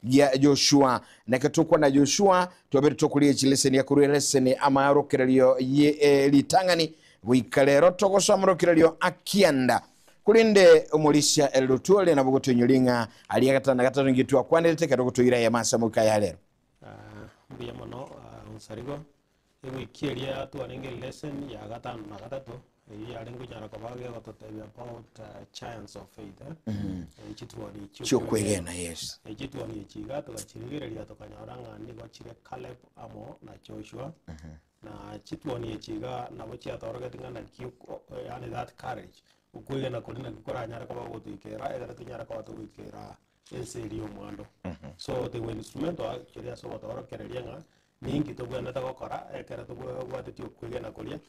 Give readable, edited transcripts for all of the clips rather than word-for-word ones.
ya Joshua na katukwa na Joshua tuwabere tukulie chileseni ya kuruya leseni ama arokerelio ye litangani wikalero tokoso amurokerelio akianda kulinde umulisia elutuole na bugoto nyulinga aliyakatana katatu ngitu wa kwandelete katokoto ira ya masa muka ya lero mbuya mono unsarigo ewe kielia tu anenge lesson ya gatano na gatatu ya lengo nyara kabage gototebi about giants of faith ichitwa ni chukwegena yes ichitwa ni chigato gachirigereria tokanyoranga ni gochire Caleb amo na Joshua na chitwa ni chiga na bochi atorogetinga na kiuko yani that courage ukuye na kulina gukora nyara kabago gotikera egara tunyara kabato gotikera enserio mwando so the instrumental actually so watorokereria nga ningi to bwana takokora ekera to bwa tio kwigena kulia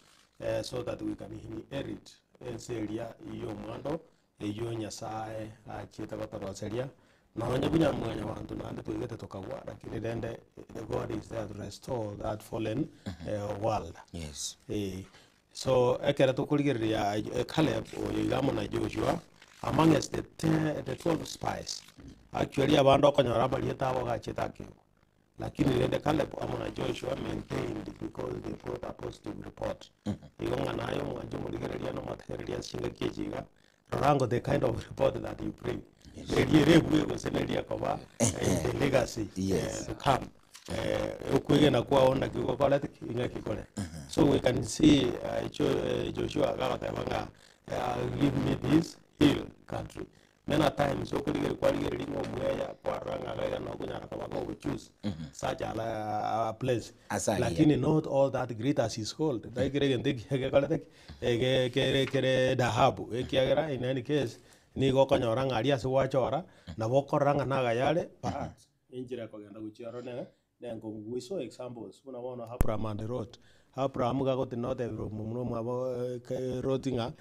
so that we can inherit enseria iyo mwando eyo nyasaye achita gotoroseria na onye bunya mwanya wantu na ndio igete tokagwa lakini dende God is there to restore that fallen world yes so ekera to kuligeria Caleb o igamo na Joshua among us the 12 spies actually abando konyora balieta abo gachita kio lakini dende Caleb amona Joshua maintained because they brought a positive report igonga nayo mwanjo muligeria no materia singa kijiga rango the kind of report that you bring the legacy to come ukwigena kwaona kigokole inga kikole so we can see Joshua gagatebanga give me this hill country many times okuligere kwaligere lingo mweya kwaranga gaga no kunyara kabago we choose such a place lakini not all that great as is called daigere ndige kale kere dahabu ekiagera in any case ni gokonyora ngari ase wachora na bokoranga naga yale parts injira kogenda guchiaro nengo we saw examples kuna wana Abraham and road Abraham gagote not every mumno mwabo rotinga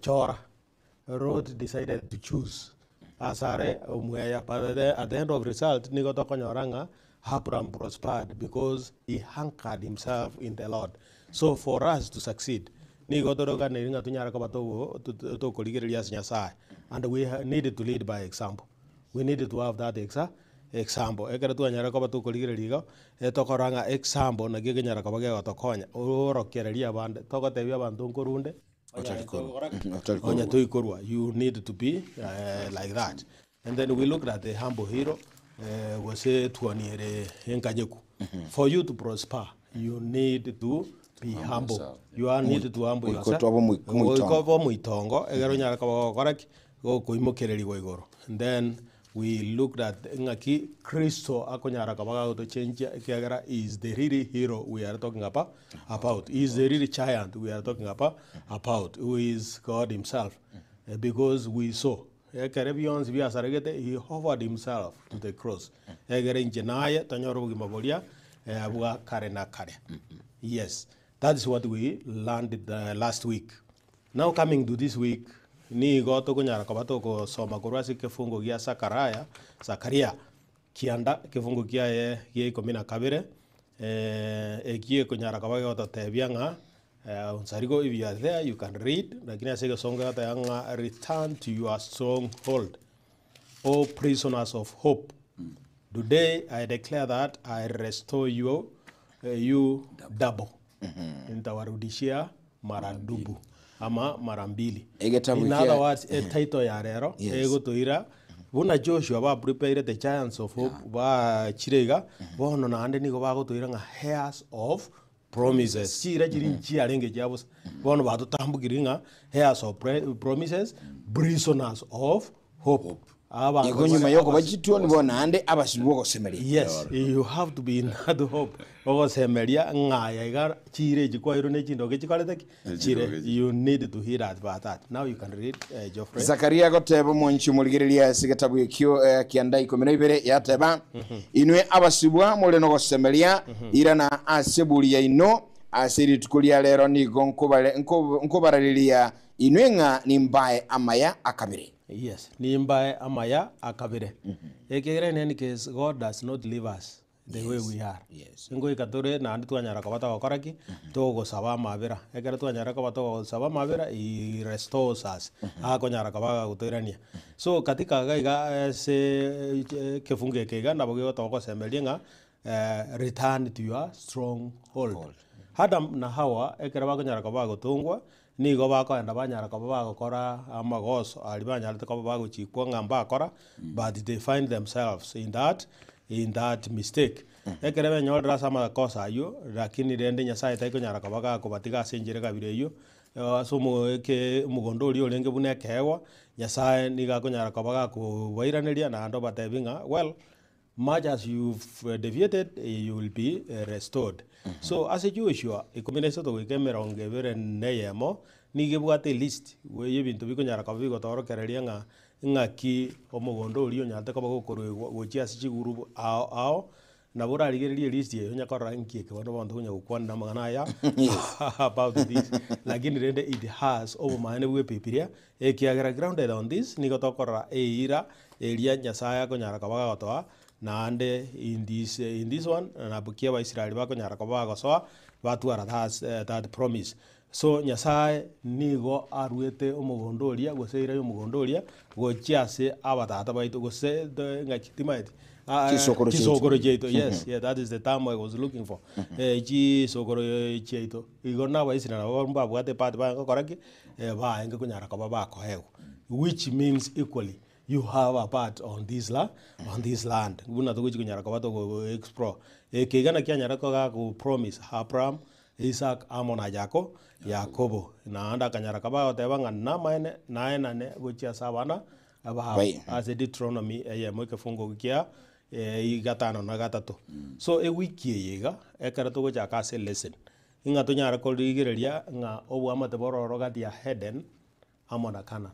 chora road decided to choose asare umweya but at the end of result ni gotokonyoranga Abraham prospered because he anchored himself in the Lord. So for us to succeed ni gotoroga neringa tunyara kabato to koligeria Nyasaye and we needed to lead by example. We needed to have that example ekera tu anyara kabato koligeria tokoranga example na gege nyara kabage gotokonya orokereria bande togotebia bantu nkorunde onya toikorwa you need to be like that and then we looked at the humble hero was tuaniere enkanyeku for you to prosper you need to be humble you are needed to humble yourself ko muitongo egero nyara ko koraki go kuimokereri go igoro and then we looked at ngaki Kristo akonyara kabaga to change kiagara is the really hero we are talking about is the really giant we are talking about who is God himself because we saw Caribbeans we asaragete he offered himself to the cross egere njenaye tanyoro gimabolia abwa kare na kare yes that is what we learned last week now coming to this week ni goto kunyara kabato ko soma kurwasi kifungo gia Zakaria kianda kifungo kia ye 12 ekie kunyara kabaga goto tebianga unsarigo if you are there you can read lakini asege songa hata yanga return to your stronghold O prisoners of hope today I declare that I restore you double nitawarudishia maradubu ama marambili in other words title ya rero egotoira buna Joshua ba prepare the giants of hope ba chirega bono na ande nigo bagotoira nga heirs of promises chira chiri chiarenge jabo bono batutambukiringa heirs of promises prisoners of hope igonyuma yoko bachitoni bona ande abasibwo gosemeria yes you have to be in that hope ogosemeria ngaya iga chire jikwairo ne chindo gechikalete chire you need to hear about that now you can read Geoffrey Zakaria gotebo monchi muligereria sigatabu ekyo kiandai 12 yateba inwe abasibwa mole no gosemeria irana asebulia ino asiri tukulia lero ni nkobaralilia inwenga ni mbae amaya akabire yes ni mbae amaya akabire ekegere in any case God does not leave us the way we are. Yes. Ngo ikatore na ndi twanyara kwa bata koraki to go saba mabira ekera twanyara kwa bata saba mabira I restores us akonyara kwa gutoirania so katika gaiga se kefunge kega na bogo to ko sembelinga return to your stronghold. Adam na Hawa ekera bakonyara kwa gutungwa nigo bakoenda banyara kwa bagokora amagoso ali banyara kwa bagochikwa ngamba akora but they find themselves in that mistake. Ekerebe nyodra sama kosa ayo lakini rende nyasaye taiko nyara kabaga ko batiga senjere kabire yo so mo ke mugondori olenge bune kewa nyasaye niga ko nyara kabaga ko wairaneria na ando batebinga well much as you've deviated you will be restored. So as a Joshua ikomineso to kemeronge bere neyemo nige bwate list we yebintu biko nyara kabigo toro kereria ngaki omugondori onyate ko bagokoro gochia siguru ao na bora rigeririe list ye nyakora nkie ke bondo bondo nya gukwana magana ya about this lakini rende it has over mane we pipiria ekiagera grounded on this ni gotokora eira eria nyasaya ko nyara kabaga gotoa na ande in this one na bukia ba Israeli ba ko nyara kabaga gosoa batwara that promise. So nyasaye nigo arwete omugondoria goseira omugondoria gochiase abatata baito gose ngakitimaiti Kisokoro Jeito, yes, yeah, that is the term I was looking for. Kisokoro Jeito. Igona ba isina na mba bwate pati ba koraki ba enga kunyara ka ba ko hew, which means equally you have a part on this land. Buna to kunyara ka ba to explore. Kigana kyanyara ka ku promise Abraham, Isaac, Amona Yakobo. Na anda kanyara ka ba te banga na maene na ne gochia sabana aba as a Deuteronomy mweke fungo kia gatano na gatatu. So wiki yega ekara to gocha ka se lesson inga to nyara ko rigereria nga obu amate bororo gati ya Eden amo na Canaan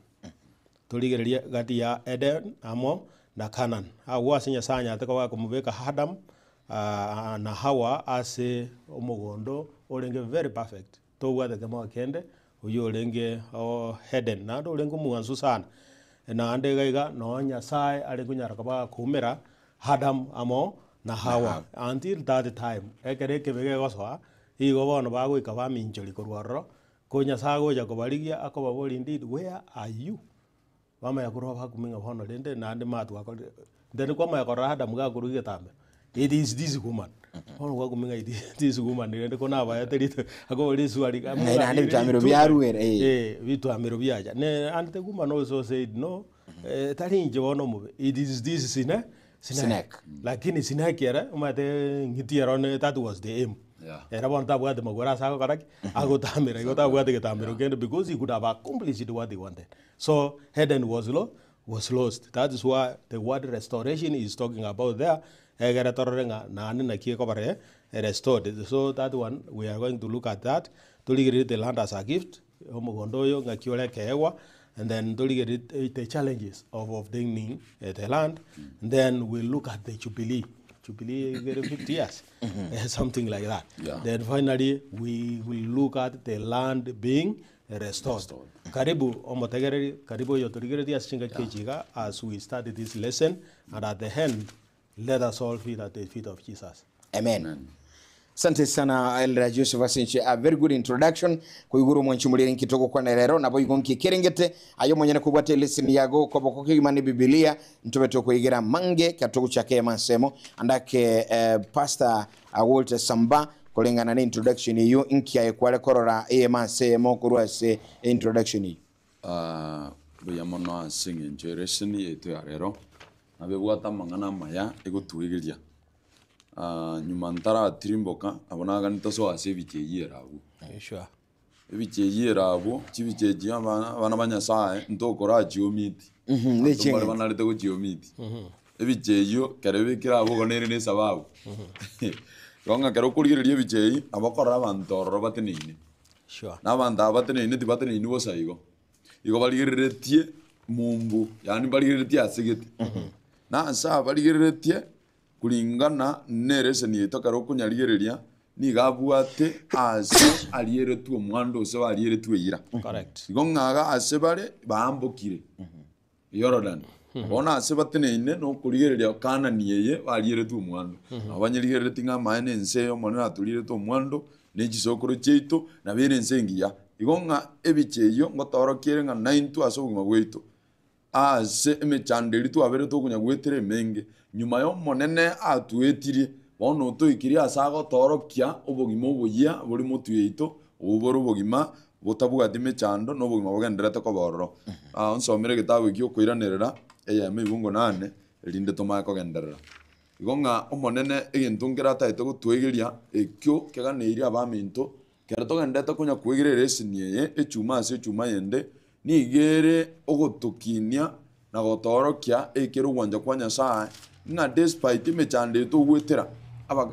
to rigereria gati ya Eden amo na Canaan awa sinya sanya te ko kumubeka Adam na Hawa ase omugondo olenge very perfect to wa de kama kende uyo olenge Eden na do olengo muanzu sana na ande gaiga no nyasaye ale kunyara ka kumera Adam amo na Hawa until that time ekere kebege goswa igo bono bago ikaba minchori korwaro ko nyasago ya kobarigia akobabori indeed where are you bama yakoro bakuminga bono rende na ande matu akore then kwa ma yakora Adam ga kuruge tambe it is this woman bono kwa kuminga this woman rende kona ba yaterite akobori suari ka na ande bitamiro byaruere bitu amiro byaja ne ande woman also said no tarinje bono mube it is this Sinek. Lakini Sinek era umate ngitiero that was the aim. Era bonta bwate magora sako karaki agotamira igota bwate getamiro kende because he could have accomplished what he wanted. So Eden was lost. That is why the word restoration is talking about there. Egera torenga na ane na kieko bare restored. So that one we are going to look at that. Toligiri the land as a gift. Omogondoyo ngakiole kewa. And then the challenges of obtaining the land. And then we'll look at the Jubilee. Jubilee, very 50 years, something like that. Yeah. Then finally, we will look at the land being restored. Karibu, karibu yotorigere asinga kejiga as we started this lesson. And at the end, let us all feed at the feet of Jesus. Amen. Asante sana Elder Joseph Asinche, a very good introduction kuiguru mwanchumulire nkitoko kwa nerero na boyigo nkikerengete ayo mwenyene kubwate lesson yago kwa boko kimani Biblia ntobeto kuigira mange katoko chake mansemo andake Pastor Walter Samba kolengana na introduction iyo nkia ekwale korora mansemo kuruase introduction iyo buyamona singing generation yetu ya rero nabebwata mangana maya egotuigiria nyuma ntara tirimboka abonaga nitoso ase bicheyera abu sure bicheyera abu chibicheji abana banyasaye ntokora geomiti bari banarete go geomiti ebicheyo karebe kira abo gonere ne sababu ronga karo kurigereria bicheyi abakora abantorro batenine sure na banda batenine tibatenine bosaigo igo baligeretie mumbu yani baligeretie asegete na asa baligeretie kulingana nerese ni etokaro kunyarigereria ni gabwate ase aliere tu mwando se aliere tu ira correct igongaga ase bare baambokire Jordan bona ase bateneine no kurigereria Kanani yeye barierete omwando abanyerigerete ng'a maene ense omonene aturierete omwando ne chisokoro cheito na bere ense ngiya igo ng'a ebicheyo ngotorokiere ng'a naintu ase obogima bwaitu ase emechanderi twabere tokonya gwetera emenge nyuma ya omonene atwetirie bono toikirie ase agotorokia obogima oboyia bori motu yaito obore obogima botabwati emechando na obogima bogenderete koba ororo nsomere egitabu eki okoiranerera eyemo ibungo 8 erinde tomae kogenderera igo ng'a omonene egento nkere ataete gotwegeria ekio keganeirie abaminto kero togendete konya kwegerera esini eye echuma ase echuma yende nigere ogotokinia na gotorokia ekero gwanja kwa Nyasaye ng'a despite emechando etogwetera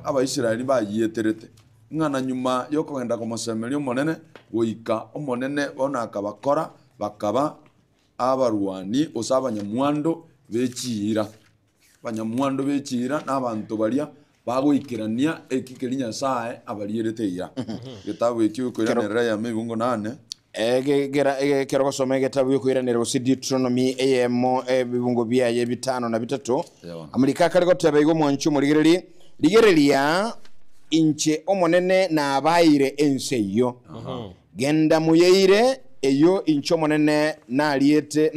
abaisiraeli bayieterete ng'a na nyuma yokogenda komosemeria omonene goika omonene bona akabakora bakaba abarwani ose abanyamwando bechiira abanyamwando bechiira n'abanto baria bagoikerania ekikeri Nyasaye abarierete ira gitabu eki okoiranerera yamo ibungo 8 kero gosoma egetabu giokoiranera gose Deuteronomy eyemo ebibungo biaye 5 na 3 amurika kare goteba igo mwancho murigereri rigereria inche omonene na abaire ense iyo genda muyeire eyo incho omonene naliete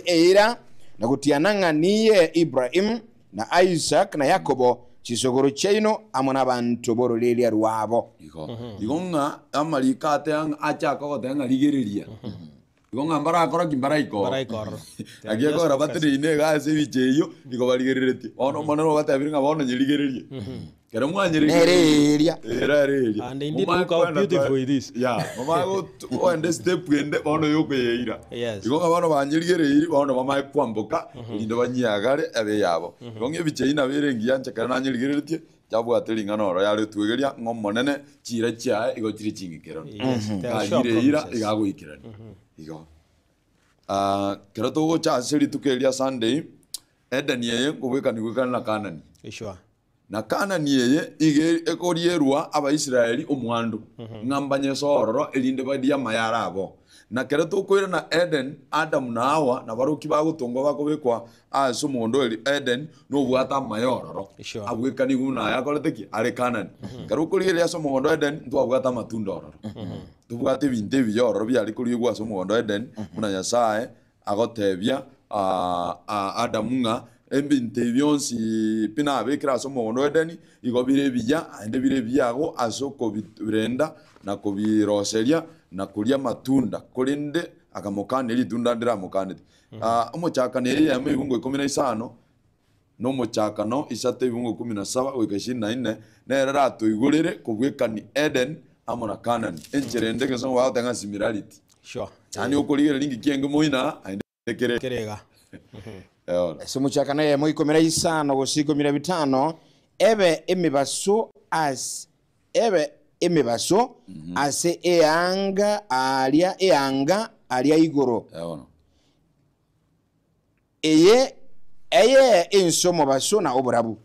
eira na gutiana ng'a niye Ibrahim na Isaac na Yakobo chisogoro cheino amo n'abantu bororeria rwabo igo ng'a amarika ate achaka gotenga rigereria igo ng'a mbarakora kimbaraikoro agekora batereine gase bicheyo igo barigereretie ono monero batebire ng'a bono nyirigererie kero nereria and indeed look how beautiful it is mama go ende step ende bono yokoyeira yes igo ng'a bono banyirigereiri bono bamae kwamboka inde banyiagare abe yabo igo ng'ebicheina berengia nchekera nanyirigereretie jabwate ng'ano oro yare twegeria ng'omonene chira chiae igo chiri chingikero kayireira igagoikirani igo kero togocha ase rituko eria Sunday Eden yeye ngobwekanigwekana na Kanani sure na Kanani yeye ige ekorierwa abaisiraeli omwando ng'ambanye sororo erinde badia mayara abo na kero tokoira na Eden Adam na Hawa na baruki bagotongo bakobekwa ase omondo Eden no bwata mayororo Sure. abwekanigu na yakoreteki are Kanani kero korigeria ase omondo Eden twabwata matunda ororo tubwate ebinto ebiyororo biari koriegwa ase omondo Eden muna Nyasaye agotebia Adamu ng'a ebinto byonsi pina abekera ase omogondo Edeni igo bire ebiya ande bire ebiyago ase okobirenda na kobiroseria na kuria matunda korinde akamokaneri tunda ndira mokanete omochakaneri yamo ibungo 15 no mochakano isate ibungo 17 goika 24 nerera atoigorere kobwekani Eden amona Kanani encherende keso watenga similarity sure yani okorigere lingi kienge moina ande kerega simuchakana yemo 15 gose 15 ebe emibaso ase eanga alia igoro eye ensomo baso na oburabu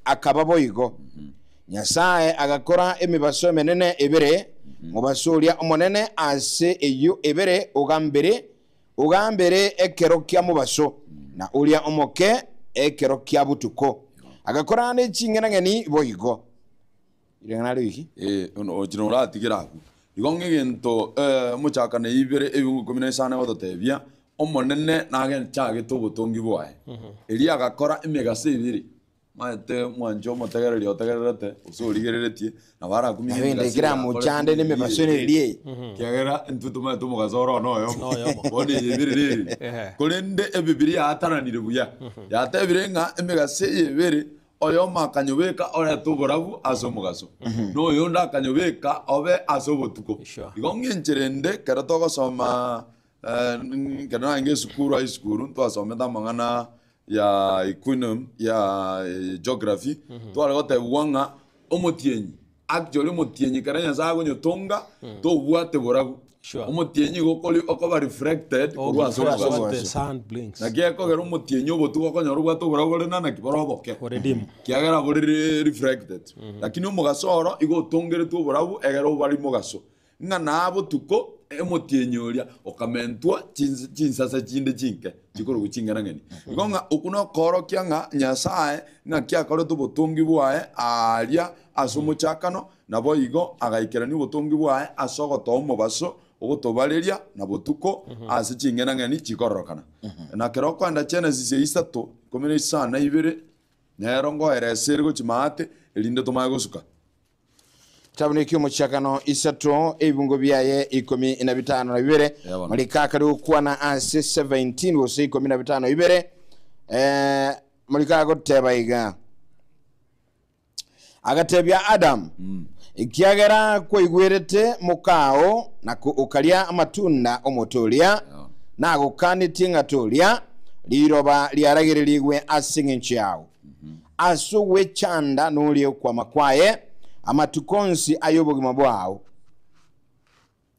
akababo igo Nyasaye agakora emibaso menene ebere mubasoria omonene ase eyo ebere ugambere ekero kya mubaso na ulia omoke ekero kya butuko agakora ne ching'enang'eni boigo ireng'ana iki ono jino uratigira igo ng'egento mochakane ibere ebingo 15 gototebia omonene nagenchage tobotongi bwae eria agakora emegase ibiri maete mwanjo motegereria otegererete usurigereretie na bara kumi abende kira muchande ne mebasone rie kiagera entutuma tumugazoro noyo bone ibiri kolende ebibiri ataranire buya yatebire ng'a emegase ibiri oyo makanyobeka ore tuborabu asomugaso no yo ndakanyobeka obe asobotuko igo ng'encherende kero togosoma kana nge sukuru high school twasometa mang'ana ya economy ya geography twaragotebuwa ng'a omotienyi actually omotienyi kara Nyasaye agonyotonga tobwate borabu omotienyi gokoli okoba reflected korwa asomugaso na gekogera omotienyi obotuko okonyora obwate oborabu bore nana kiboroboke kiagera bore reflected lakini omugaso oro igo otongeretwe oborabu egera obari mogaso ng'a na botuko emotienyoria okamentwa chinsasa chinde chinke chikoro guchingana ngeni igonga ukuno koro kyanga nyasaye na kyakoro tubutungi bwae aria asomuchakano nabo igo agaikerani ubutungi bwae asogoto omobaso ogotobaleria na botuko ase chingena ngeni chikororokana na kero kwanda Genesis isato komere isana ibere nero ngoeresere gochimate elinde tomaye gosuka Tabuni ky'omukyakano isato ebungo byaye 15 na bibere mulikaka lukwa na ase 17 wose 15 bibere mulikaka teba iga agatebya Adam ikiagera kwigwerete mukao na ukalia amatunda omotolia na gukaniti ngatolia liroba liaragiririwe asinginchi yao asuwe chanda nuli kwa makwaye amatukonsi ayobogima bwao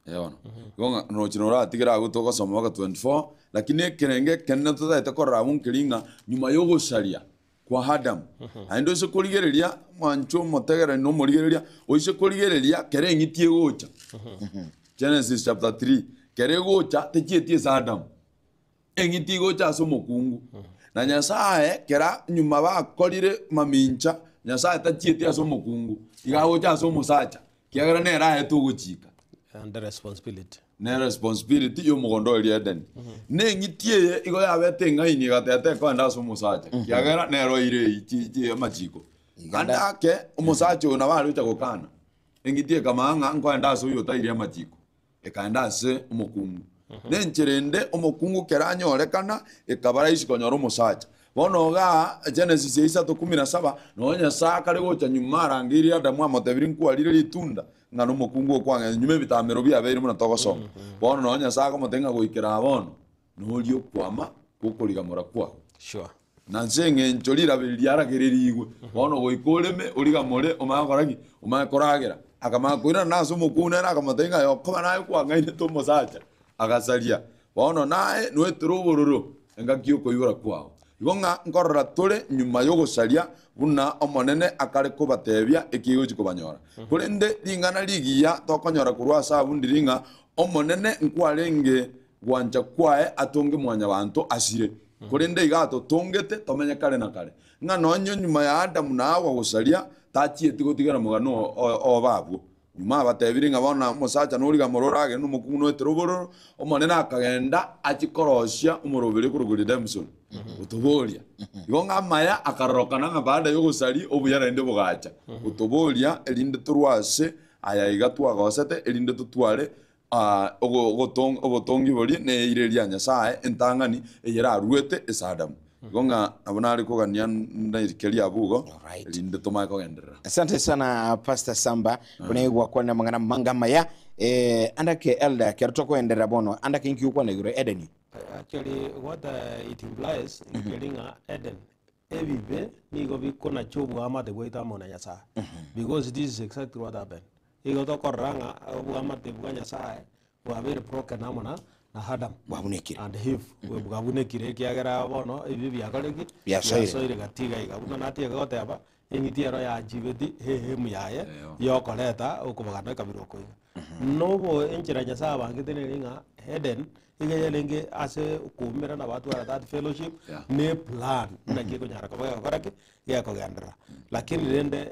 yona gonga no chinora atigira gutoka soma 24 lakini kerenge kenna tutaita korra munkiringa nyuma yo gusharia kwa Adam aindo se kurigereria mwancho motegera no murigereria oise kurigereria kerengitie gocha Genesis chapter 3 kere gocha techietie sa Adam engiti gocha so mokungu na Nyasaye kera nyuma ba korire mamincha Nyasaye tachietie aso mokungu igagocha aso musacha kiagera nera hetu guchika and the responsibility ne responsibility yo mugondo eri Eden ne ngitie igo ya bete ngaini gatete ko anda so musacha kiagera nero ire ichi amachiko anda ke umusacha una bari ucha gukana engitie kamanga ngo anda so yo taire amachiko ekanda se umukungu ne ncherende umukungu keranyorekana ekabara isikonyoro musacha bono ga Genesis 3:17 no Nyasaye ari gocha nyuma arangiri Adamu amotebiri nkwalire litunda ngano mukungu kwanga nyume bitamero bya bere muna togoso bono no Nyasaye komotenga goikera bono no lio kwama gukurigamura kwa sure na nsenge nchorira biriaragererigwe bono goikoreme urigamore omakoragi omakoragera akamakwira naso mukuna akamotenga yo koma nayo kwanga ine to mosacha agasaria bono nae no eturubururu engakio koyura kwao igonga nkorora tole nyuma yo gosaria buna omonene akare kubatebya ekigo chikobanyora kurende lingana ligiya tokonyora kurwa sabu ndiringa omonene nkwarenge gwanja kwae atonge mwanya bantu asire kurende igato tongete tomenye kare na kare ngano nyo nyuma ya Adamu na Hawa gosaria tachieti gotigera mugano obabu nyuma batebiringa bona musacha nuriga mororage n'umukungu no eteroboro omonene akagenda achikorosya umurobere kuruguri Redemption utoboria igonga maya akarorokana nga baada yo gusari obuyarende bugacha utoboria elinde turwase aya igatwa gosete elinde tutware ogotongi bori ne ireria Nyasaye entangani eyera ruete esadam igonga abona ari kogania ndaikeria abugo elinde tomaye kogenderera. Asante sana Pastor Samba kunaigwa kwa mangana mangamaya andake elder kertoko endera bono andake inki kwa negro Eden. Actually what it implies in Eden ebibe nigo bikona chobu amate goita mona Nyasaye because this is exactly what happened igo to koranga amate bwa Nyasaye wa very broken amona na Adam wabunekire and Eve we bwabunekire kiagera bono ebibi yakoleki yasoire gatiga igabuna natie gote aba engitiero ya jibeti hemu yaye yokoleta ukubagana kabiro ko nobo enchira Nyasaye bangiteneringa Eden igeyelenge ase kumera na watu wa that fellowship ne plan na kiko nyara ko barake ya ko gandra lakini rende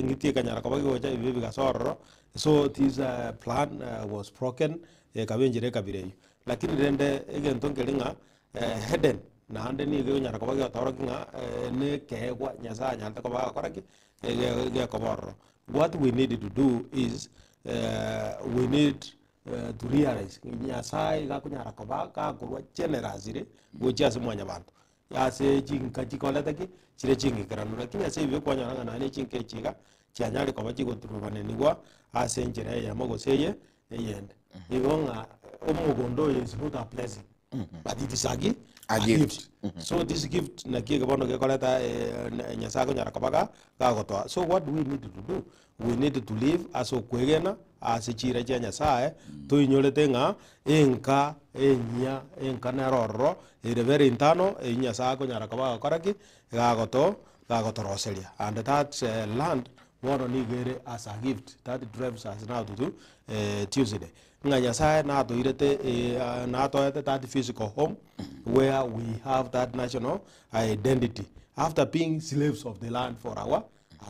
ngitie kanyara ko bagoja bibi gasoro so this plan was broken kabenjire kabire lakini rende igentongelinga Eden na ande ni go nyara ko bago torokinga ne kegwa Nyasaye nyanta ko barake ge ko borro. What we need to do is we need to realize Nyasaye gakunyara ko baka kurwa generosity gocha semwanya bantu yase chinka chikoletaki chire chingi karanura kinya se ibe kwanyara na ne chinke chiga cyanyari ko bachi goturubane nigwa ase njere ya mogo seye yende ibonga omugondo is not a blessing but it is a gift. So this gift na kiga bono ke koleta Nyasaye ko nyara ko baka ka gotoa. So what do we need to do? We need to live as okwegena as chira cha Nyasaye to inyorete nga enka enya enka naroro ire very intano Nyasaye ko nyara ko baka koraki ga goto roselia and that land bono nigere as a gift that drives us now to Tuesday nga Nyasaye na toirete na toyete that physical home where we have that national identity after being slaves of the land for a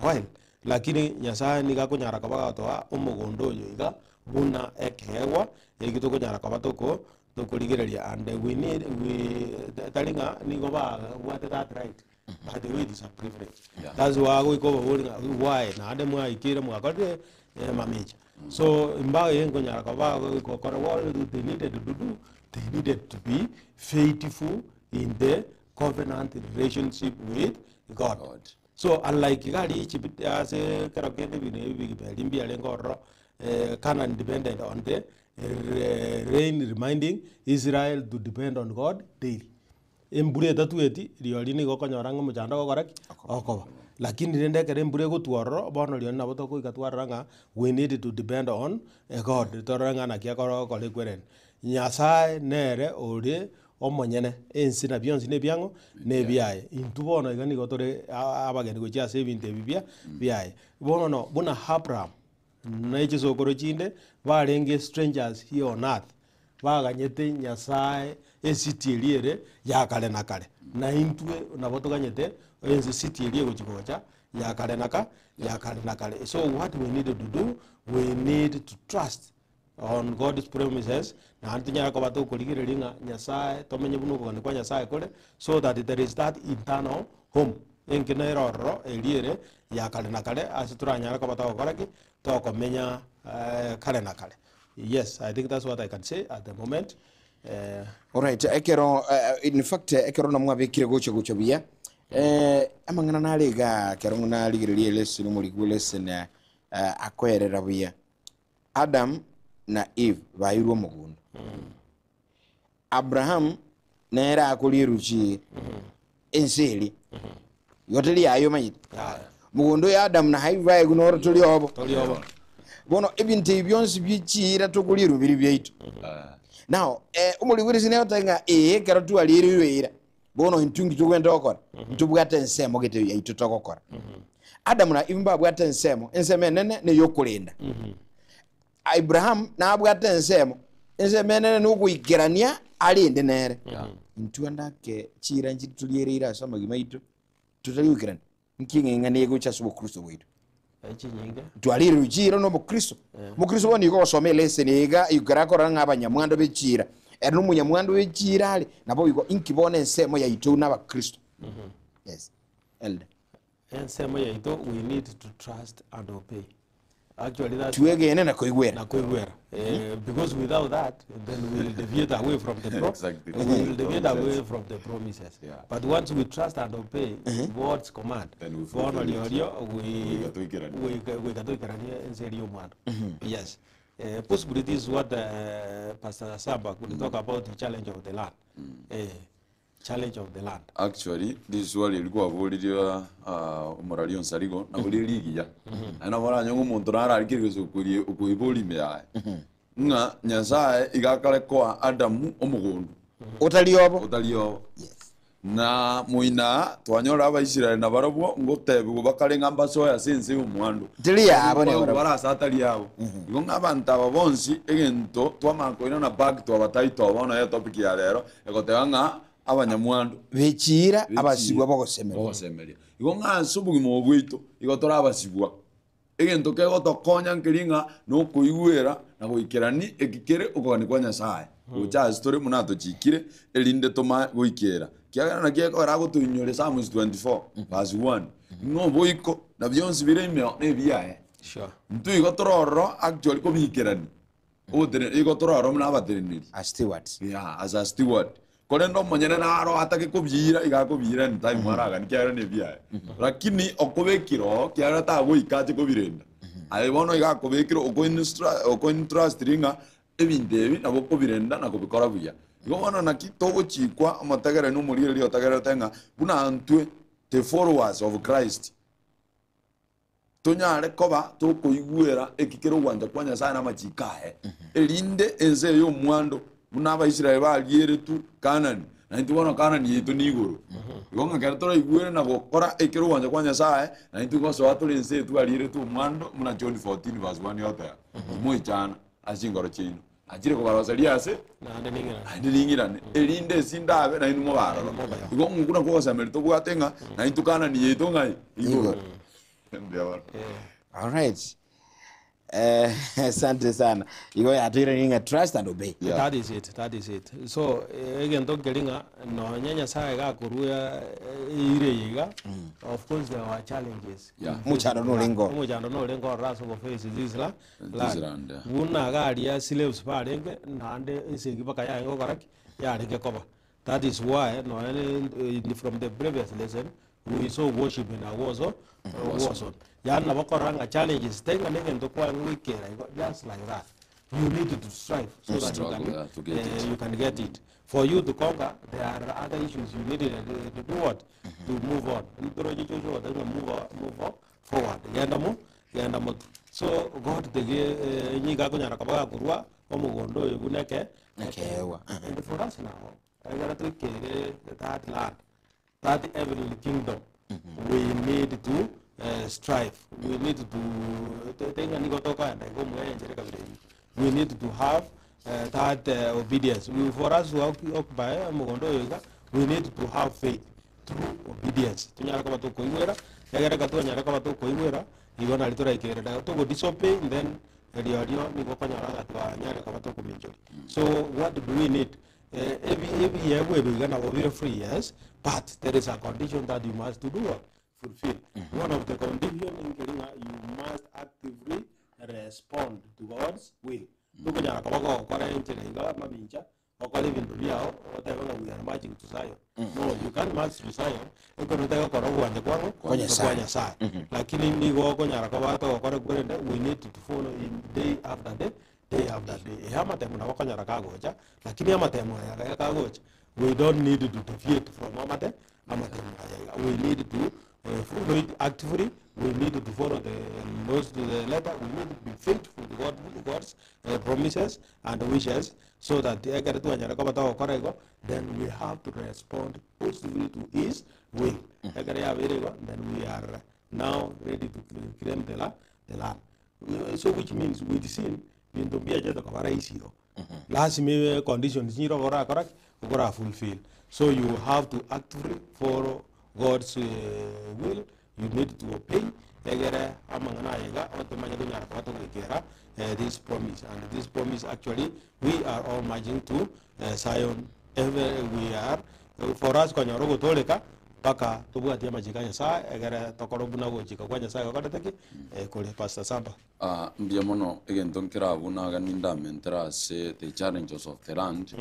while lakini Nyasaye niga kunyara kabaga toa umugondo yo iga buna ekewa egito kunyara kabatoko tokurigereria and we talinga nigoba what that right by the way it is a privilege that's why we go why na ade mwa ikire mwa kode mamager so imba yengo nyara kabaga ko korwa they needed to be faithful in the covenant relationship with God. So unlike gari chibit as karokene bini alengoro Canaan depended on the rain, reminding Israel to depend on God daily. Embure tatueti riolini go konyoranga mujanda go korek okoba lakini rende kere embure go tuoro bono liona boto ko ikatwaranga we need to depend on God toranga na kia koro kole kweren Nyasaye nere ore omonyene ensi na bionsi ne biango ne biaye intubono igani gotore abageni go chia saving te bibia biaye bono no buna Abraham na ichizo koro chinde barenge strangers here on earth baganyete Nyasaye esitieliere ya kale na kale na intwe na botoganyete ensi sitielie gochigocha ya kale na kale so what we need to do we need to trust on God's promises na antinya ko bato kuligirelinga Nyasaye tomenye bunu ko kwa Nyasaye kole so that there is that internal home enkene roro eliere ya kale na kale asituranya ko bato koraki to komenya kale na kale. Yes, I think that's what I can say at the moment. All right, ekero in fact ekero na mwa bekire gocho bia amangana na lega kero na ligirilie lesson muri lesson akwerera bia Adam na Eve bayirwo mugundo Abraham nera akuliruchi enseli yoteli ayo mayit mugundo ya Adam na haiva ignore tuli obo bono ebintu byonsi bichira tokuliru biri byaitu now umuli wiri sine otanga kero tu aliriwira bono intungi tugwenda okora ntubwata ensemo gete yaitu tokokora Adam na Eve babwata ensemo nene ne yokulinda Abraham na abwata ensemo nene n'ugwikirania alinde nere ntuanda ke chira njitulierira soma gimaitu tutaliwikirana nkinga nego chasubo Kristo wetu twalire rujiro no mukristo mukristo woni go some lesson ega igarakora ngabanyamwando bechira eno munyamwando bechira ali nabo igo inkibone ensemo ya itu na bakristo yes elder ensemo ya itu we need to trust and obey actually that's tuegene na koigwera because without that then we will deviate away from the exactly. We will deviate away from the promises but once we trust and obey God's command then we yes possibility is what Pastor Samba could talk about the challenge of the land challenge of the land actually this wali ilikuwa boliria umurali onsarigo na boliria giya ana bora nyongo muntu rara alikirizo kurie ukuiboli meya nga Nyasaye igakale kwa Adamu omugundu otaliobo yes na muina twanyora abaisiraeli na barabwo ngotebe bakalenga mbaso ya sense umwandu dilia abone bara satali yabo ngo ngabanta babonsi egento twamakoina na bag twabataito abona ya topic ya lero egotebanga abanyamwandu bechira abasibwa bogosemeria igo ngasubugi mu bwito igotora abasibwa egento ke gotokonya nkiringa no kuigwera na goikerani ekikere ukogani kwa Nyasaye ucha story munato chikire elinde toma goikera kiagana na kieko rago tuinyore Psalms 24 verse 1 no boiko na byonsi biremyo ne biyae sure ntu igotororo actually ko bikerani odere igotororo muna abatereneri as steward as a steward kole ndo monyene na aro atake kubyira igakubira ni time maraga ni kiara ne biyae lakini okobekiro kiara ta goikaje ko birenda aibono igakobekiro oko interest ringa ebindebi nabo ko birenda nako bikora buya igobona na kitogo chikwa amatagara no muri rio tagara tenga buna antwe the followers of Christ tonyare koba to kuigwera ekikero gwanja kwa Nyasaye na machikae elinde enze yo mwando buna Abaisiraeli baliere tu Canaan na ituona kana ni itu ni iguru igonga kertora igwere na gukora ikiro wanja kwa Nyasaye na itugo so aturi nse tu alire tu mwando muna John 14 verse 1 yote mu ichana ashingoro chino ajire ko barosalia ase na ndingirane elinde sindabe na inu mubaro igonga kuna ko samerito bwatenga na itukana ni itu ngai iguru all right. Asante sana. Igo ya tuiringa trust and obey. Yeah. That is it. So again to gelinga no nyanya sae ga kuruya ire yiga. Of course there are challenges. Yeah. Muchano no lengo raso go face this la. Una ga aria slaves parenge nande isigi baka ya ngo karak ya ringe koba. That is why no from the previous lesson we saw worship in our wazo. Yana bakoranga challenges tenga nenge ndo kwa ngikera just like that. You need to strive so that you can get it. For you to conquer, there are other issues you need to do what? To move on. Move forward. Yanda mo. So God the nyiga kunyara kabaga kurwa omugondo yuneke ekewa. And for us now, I got to carry that land, that heavenly kingdom. We need to strive. We need to we need to have that obedience. For us to occupy Mugondo, we need to have faith through obedience. Then so what do we need? Every year we're gonna be free, yes, but there is a condition that you must do fulfill. One of the conditions in Kenya, you must actively respond to God's will. We are marching to Zion. No, you can't march to Zion. You can take a we need to follow him day after day. We don't need to deviate from Amate. We need to follow it actively. We need to follow the laws to the letter. We need to be faithful to God's promises and wishes, so that then we have to respond positively to His will. Then we are now ready to claim the land. So which means with sin, in the last conditions fulfill. So you have to actively follow God's will. You need to obey this promise. And this promise, actually, we are all marching to Zion. We are for us baka tubuga tia majikanya saa egere tokorobuna gochika kwanya saa gakadeteki kule Pastor Samba mbia mono egentonkera abuna ganinda mentera se the challenges of the land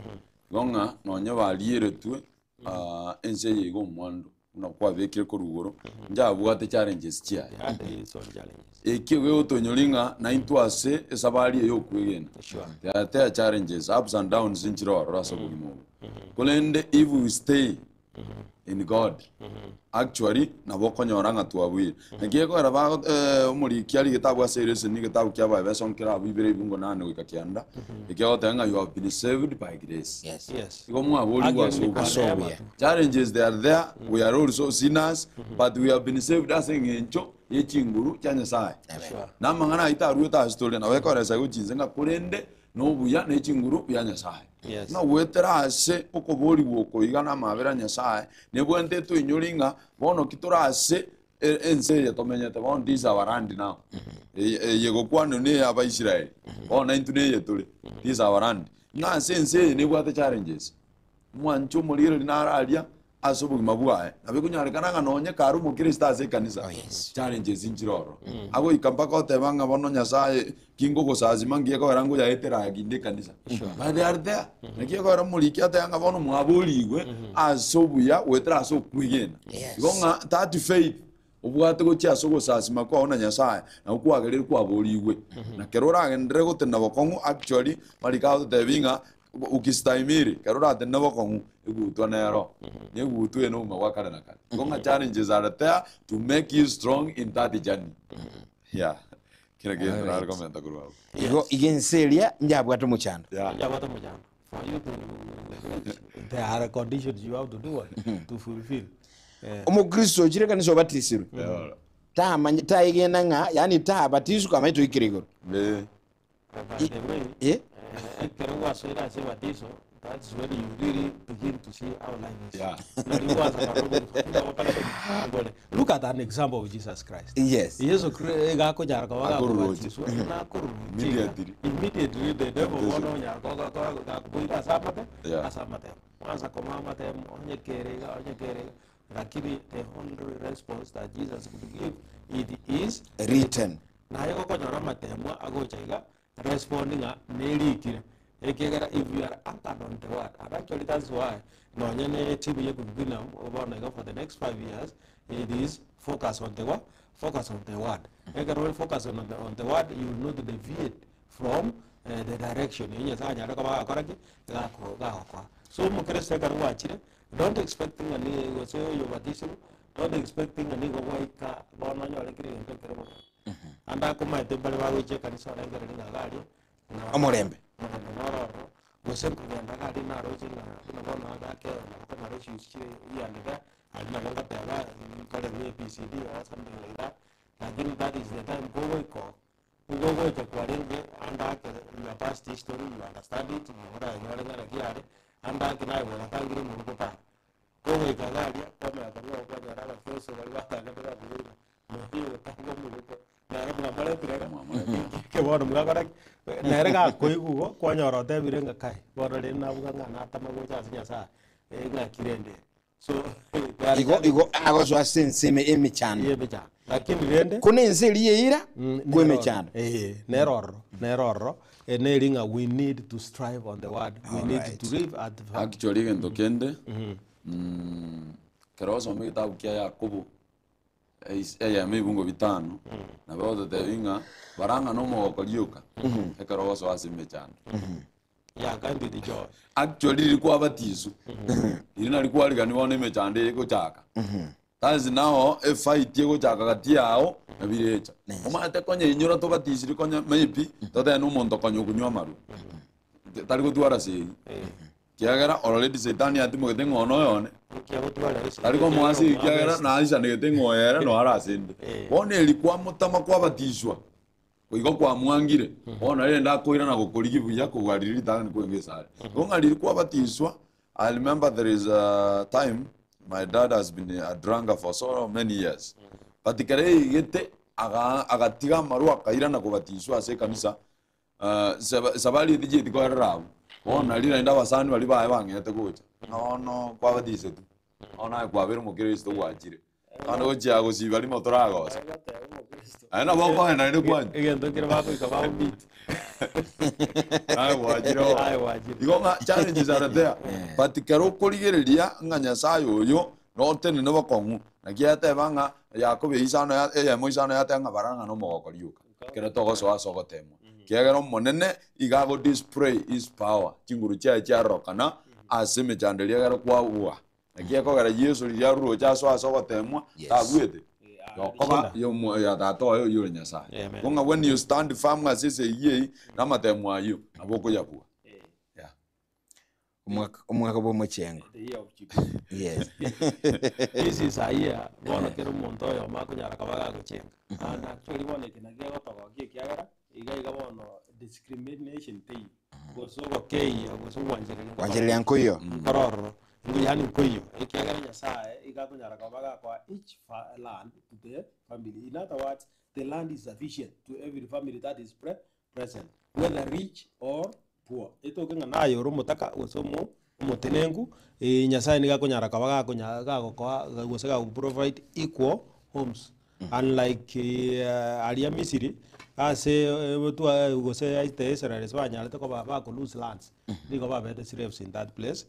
gonga nonye baliere tu ense yego mwando na kwa vekire ko rugoro nja bwate challenges chia ekiwe otonyolinga na intwase esabali yo kwegena there are challenges ups and downs in chiro rasa bugimo kolende if we stay in God actually na bokonyoranga tuabwire ngiye ko raba umuri kiali gitabu series ni gitabu kya ba beson kira bibere bungo nane wikakianda ikiyo tanga you have been saved by grace. Yes iko mwa boli wa so challenges they are there, we are also sinners, but we have been saved as encho yechinguru cyanya sai na mangana itaruyo ta story na weko resa guchinzenga kurende no buya ne chinguru ya Nyasaye. Na wetera ase okobori woko igana mabera Nyasaye ne bwente to inyolinga bono kitora ase ense ya tomenyete bon disa warandi now yego kwano ne aba Israel bona intune yetule disa warandi na sense ne bwate challenges mwancho muliro linaralia asobu mabwae abikunyare kananga nonye karu mu Kristo ase kanisa challenges injiroro ago ikampaka otebanga bono Nyasaye kingo gosazi mangiye ko rango ya etera aginde kanisa but they are there nakiye ko ramuliki atanga bono mwabuliwe asobu ya wetera aso kwigena gonga that faith ubwate go cyaso gosazi mako ona Nyasaye na ukwagerere kwabuliwe na kerora agendere gotenda bokongo actually malika tebinga ukistaimiri karora atenda bokongo igutwa nero nyegutwe no mawakana nakana gonga challenges are there to make you strong in that journey. Kira argumenta kurwa igo igenselia njabwato muchando njabwato muchando for you to there are conditions you have to do to fulfill. Omukristo chire kanisa obatisirwe taigenda nga yani tabatizwa kama ito ikirigoro. By the way, that's when you really begin to see how life is. Yeah. Look at an example of Jesus Christ. Yes. Immediately the devil lakini the only response that Jesus could give, it is written. Na yoko kwa nyarama temwa agochaiga responding a nelikire. If you are anchored on the word, and actually that's why no for the next 5 years it is focus on the word. Focus on the word. If you focus on the word, you will not deviate from the direction. So don't expect don't expect and I come at Omorembe. I think that is the time go your past history, you understand it, and I can I will thank you. Go away, Galaria, come at the nerega koigugo kwanyorote birenga kai borore na buganga na tamago cha sa nga kirende so igo agozo asenseme emechano yebecha lakini rende kune nseli yeira kwemechano neroro eneringa we need to strive on the word. We need to live at the actually gento kende keroso me kitabu kia Yakobo ya mibungo bitano na bodo tevinga baranga no mogoko liuka ekeroso asimechana ya kandi the joy actually ilikuwa batizo ilina ilikuwa ligani wone mechande iko chaka tazi nao e fight yego chaka kati yao na birecha omate konye inyura to batiziri konye maybe tote no mondo konyo kunywa maru taliko tuara sei kiagera already setani atimo ketengo no yone taliko mwasi kiagera na aisha ne ketengo era no arasinde wone ilikuwa mutama kwa batizwa kuigo kwa mwangire ona ile ndakoira na gukurigibu ya kugariri tani kwengesa ngonga lilikuwa batizwa. I remember there is a time my dad has been a drunkard for so many years but kare yete agatiga maru akaira na kubatizwa ase kanisa sabali dije dikorao ona lira nda basani bali bae bangete gocha no kwa batize tu ona kwa bero mukristo wachire kana gocha gosi bali motorago ana boko na ile kwani igendo kire bako ikaba beat ai wajiro igonga challenges are there but kero koligereria nganya sayo yo no tene no bakongu na kiate banga Yakobo isano ya moisano ya tanga baranga no mogoko liuka kero togo so aso temo kiagero monene igago display is power chinguru cha rokana asime chandelia gero kwa uwa na kiako gara Yesu ya ruo cha so aso temo tabwete yokoba yo ya dato yo nyasa kunga when you stand firm as ise ye na matemo ayo aboko yakua umwaka bo mochengo yes this is a year bona kero monto yo makunyara kabaga kuchenga and actually bona kinagia gotogo kiagera iga bono discrimination thing goso okay goso wanjele yankoyo kororo yani koyo ikiagera nyasaye iga kunyara kabaga kwa each land to the family. In other words, the land is sufficient to every family that is present, whether rich or poor. Ito kenga nayo rumutaka usomo umutenengu nyasaye niga kunyara kabaga kunyaga kwa gusega provide equal homes. Unlike alia Misiri ase tu gose aite Israel Espanya letako ba ko lose lands niko ba better slaves in that place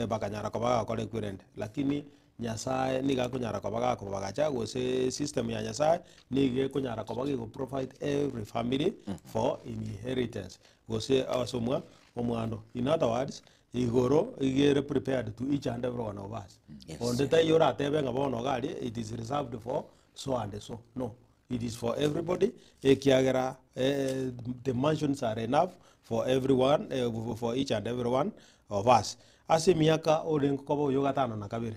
bakanyara kabaga kole kwirende lakini nyasaye niga kunyara kabaga ko bagacha gose system ya nyasaye nige kunyara kabaga go provide every family for inheritance gose asomwa omwando. In other words, igoro igere prepared to each and every one of us. On the day you're at Ebenga Bono Gadi, it is reserved for so and so. No. It is for everybody. The mansions are enough for everyone, for each and every one of us. Ase miaka olengo kobo yoga tano na kabiri.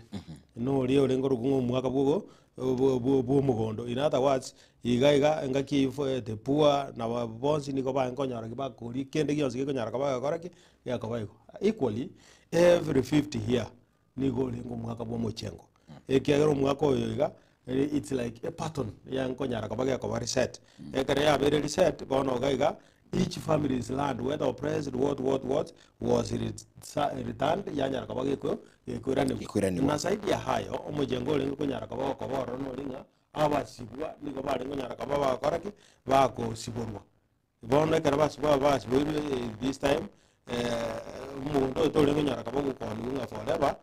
No ri olengo rugungo mwaka bugo mugondo. In other words, iga ngaki the poor na bonsi niko ba nkonyara kiba kuri kende gionsi kiko nyara kaba koraki ya kaba equally every 50 here niko olengo mwaka bo mochengo. Ekiagero mwaka oyoga it's like a pattern ya nkonyara kaba ya kaba reset. Ekare ya very reset bono gaiga each family's land, whether oppressed, what was returned, yanyara kabage ko ekurani. Na saidi ya hayo, omujengo lengo kunyara kabage ko boro no linga abasibwa niko bari kunyara kabage koraki bako siborwa. Bono karaba sibwa this time mundo to lengo nyara kabage ko linga forever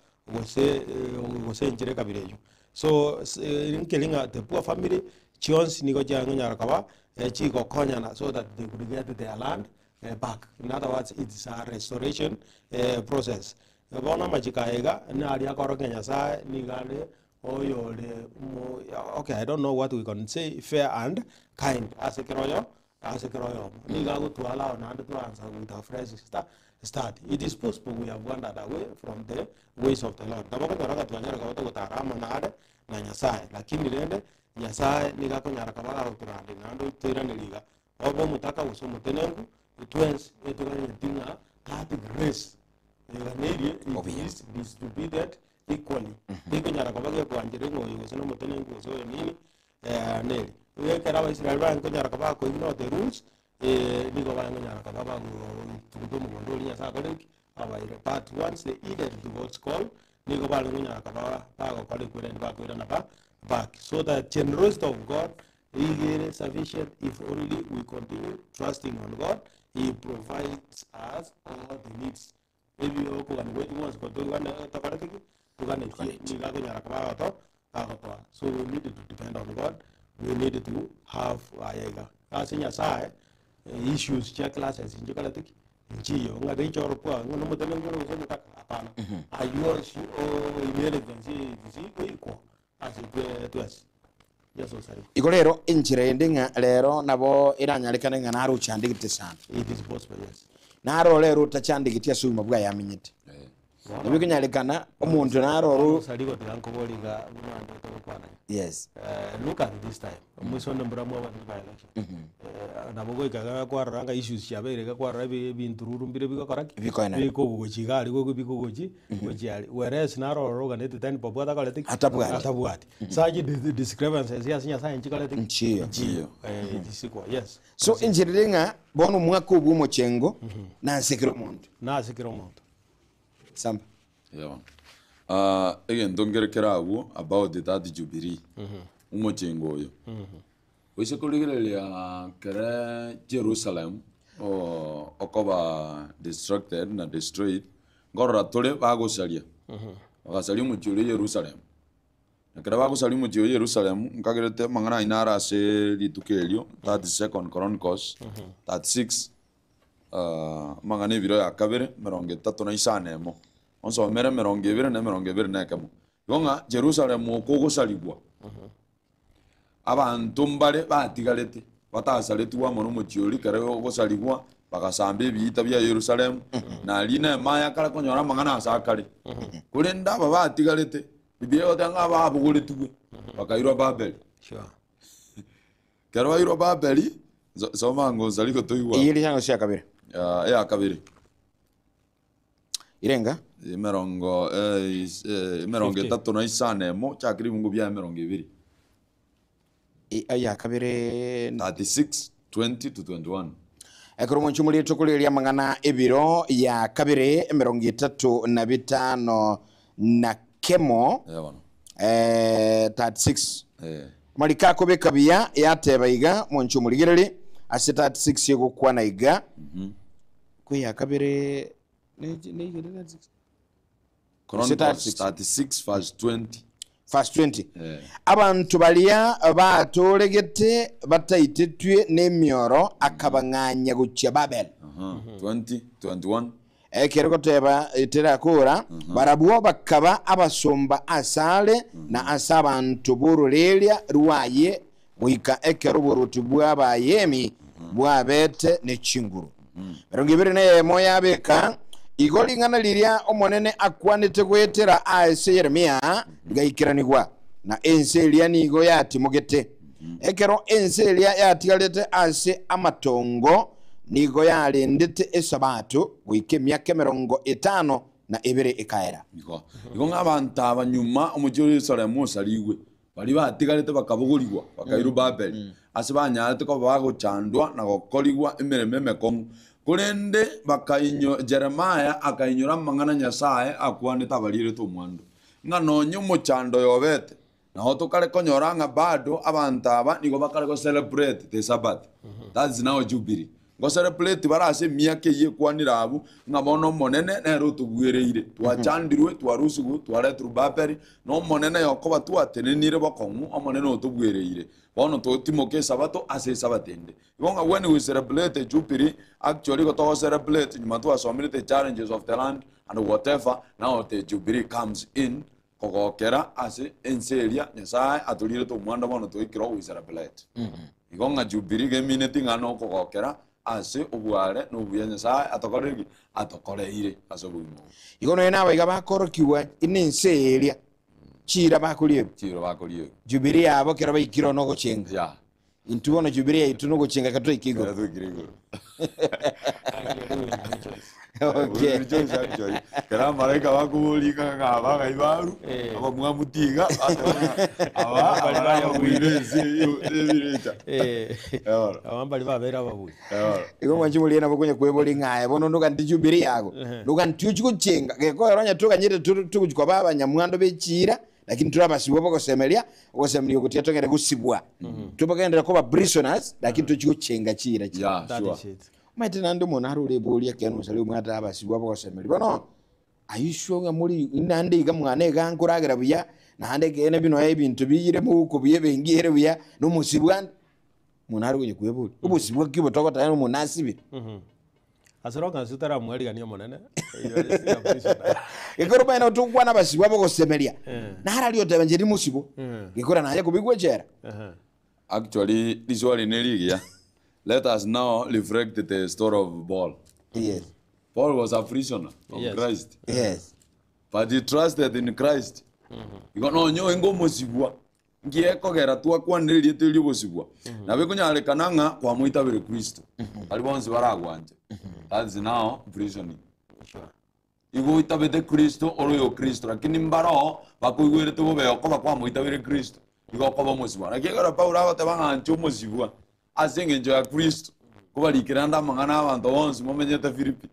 wose njire kabirejo. So inkelinga the poor family chionsi niko jango nyara kabage chiko konyana so that they could get their land back. In other words, it's a restoration process. Bona majikaega na aria korokenya sa nigale oyole okay, I don't know what we can say, fair and kind as a keroyo nigago to allow and to answer with a fresh start. It is possible we have wandered away from the ways of the Lord. Tabako toraga tuanyara kawoto tarama na ade na nyasai lakini rende Nyasaye niga konyara kabala uturande nando tirane liga obo mutaka uso mutenengu twins eturane tinga that grace neri is distributed equally niga nyara kabala kwanjire ngo yuso no mutenengu so nini neri we kara Israel ba konyara kabala ko ignore the rules niga ba nyara kabala tudo mundo nya sa koleki abaire but once they heeded the God's call niga ba nyara kabala ba ko kale kwenda ba kwenda na back, so that generosity of God is sufficient if only we continue trusting on God. He provides us all the needs. Maybe you can wait once, but so we need to depend on God. We need to have issues, check classes in Jokalatik. Are you also equal? Iko rero injire ndinga rero nabo iranyalikane nga naru chandigite sana. It is possible, yes. Naro rero tachandigitia suma bwa yaminyite. Nibyo kinyalikana omuntu naro saligo tiranko bolinga umando to kwana. Yes. Look at this time. Mwiso ndambura mwa ba election. Nabogo ikaga kwa ranga issues yabereka kwa rabe bintururu mbire biko koraki. Biko gochigari go biko gochi gochiari. Whereas naro roga nete tani popota kaletik. Atabuati. Saji discrepancies yasinya sa nchikaletik. Nchiyo. Disiko. Yes. So injiringa bono mwaka ubu mochengo na sekiro muntu. Na sekiro muntu. Samba. Yeah. Again, don't get about that Jubilee. Umochengo yo. Wese kuligerelia kere Jerusalem okoba destructed na destroyed. Ngorora tole bago salia. Bagasalia muchule Jerusalem. Nakara bago salia muchule Jerusalem nkagerete mangana inara se litukelio 32nd Chronicles 36 mangane biro yakabere meronge tatu na isanemo. Onso mere meronge bire na kemo. Yonga Jerusalem okogo salibwa. Abantu mbale batigalete batasaletwa mono muchioli kare ogosalibwa bagasambe biyita bya Jerusalem na line maya kala konyora mangana asakale kulenda batigalete bibye odanga babuguletwe bakairwa Babel. Sure. Kero airwa Babel soma ngo zaliko toiwa iyili yango cia kabire ya kabire irenga merongo tatu na isanemo chakiri mungu bya merongo ibiri ya kabire 36 20 to 21 ekoro monchu muri tokuliria mangana ebiro ya kabire merongo 35 na kemo 36 malika ko bekabia yateba iga monchu muri gerere ase 36 yego kwana iga ko ya kabire ne 36 verse 20 verse 20 abantu balia batolegete bataitetwe n'emyoro akabanganya gucya Babel 20 21 ekero koteba itera kura barabuo bakaba abasomba asale na asabantu burulelia ruwaye wika ekero boruti bwabayemi bwabete ne chinguru 21 yabeka igoli ngana liria omonene akwanite gwetera ase Yeremia gaikiranigwa na enselia nigo yatimugete ekero enselia yatigalete ase amatongo nigo yarendete esabato wike myaka 50 na ebere ikaera igo ng'abantu abanyuma omochio Yerusalemu osariwe bari batigarete bakabugurigwa bakairu Babeli ase banyarete ko bagochandwa na gokorigwa emereme emekong'u kurende bakainyo Jeremia akainyora mang'ana Nyasaye akwanete abarirete omwando ng'anonye omochando yobete naho tokare konyora ng'a bado abantu aba nigo bakare go celebrate the Sabbath. That's now Jubilee. Go celebrate barase miaka ye kwanira abu ng'a bono monene nero tubwereire twachandirwe twarusugu twaretru Babeli no monene yokoba twatenenire bakong'u omonene otubwereire bono totimoke sabato ase sabatende ibonga when we celebrate Jubilee actually go to celebrate nyuma twasomire the challenges of the land and whatever. Now the Jubilee comes in kogokera ase enselia Nyasaye atulire to mwanda bono toikiro we celebrate igonga Jubilee gemineti ngano kogokera ase obware no buya Nyasaye atokoregi atokoreire ase obwimo igono ena baiga bakorokiwa inenselia chira bakulie Jubilee abo kera baikiro no gochenga ya intuona Jubilee itu no gochenga kato ikigo okay kera mareka bakubulika ngaba gaibaru aba mwamutiga aba bali bayawireze ebirecha abambali babera babuye igo mwanjumulie nabo kwenye kweboli ngaye bono ndo kandi Jubilee yago ndo kandi tuchikuchenga geko ronya tukanyire tukujikwa baba nyamwando bechira lakini turabasiwa bakosemelia okosemelia kuti yatongere gusibwa tubagendera ko ba prisoners lakini tuchikuchenga chira ya sure maite nando mona harule boli akeno sali mwata abasiwa bakosemelia bono ayishonga muri inande iga mwana gankuragira buya nande kene bino ebintu biyire muko biye bengire buya no musibwa mona harule kweboli ubusibwa kibo tokota no munasibi asoroka sutara mwali gani monene ikoro bana tukwana basiwa bakosemelia na harali otabanjeri musibo ikora naye kubigwe jera actually this one in Eligia. Let us now reflect the story of Paul. Yes. Paul was a prisoner of Christ. Yes. But he trusted in Christ. Iko no nyo ngo musibwa. Ngiye kogera twa kwaniririe tiri busibwa. Na bikunyalekana ng'a kwa muitabire Kristo. Ali bonse baragwanje. That's now prisoning. sure Igo itabete Kristo oroyo Kristo lakini mbaro bakuigwere to bobe okoba kwa muitabire Kristo. Igo koba musibwa. Nakigara Paulo abatebanga ncho musibwa. Asengenjo ya Kristo kuba likiranda mangana abantu bonse momenyete Filipi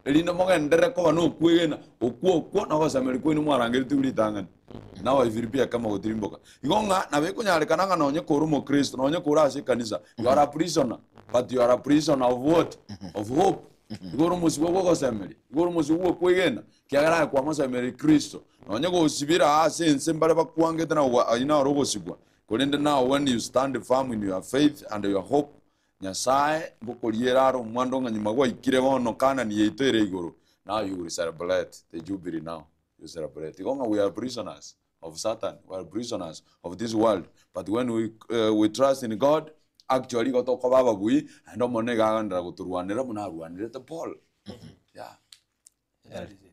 elina mogendere ko no kwegena okwo na basameli ko ni mwarangeri tugulitangana nawe Filipi akama gotirimboka igonga na bekunyalekana ngana onye ko rumo Kristo na onye ko rase kanisa you are a prisoner but you are a prisoner of what of hope igoro musibo ko sameli igoro musibo kwegena kiagara kwa masameli Kristo na onye ko sibira asense mbale bakwangete na ina robo sibwa. Now, when you stand firm in your faith and your hope, Nyasaye bukoliera mwando nganyimagwa ikire wono kana ni yetere igoro. Now you will celebrate the Jubilee now. You celebrate. We are prisoners of Satan. We are prisoners of this world. But when we trust in God, actually got to baba bui and omonega gandra guturwanira munarwanira to Paul. Yeah. that is it.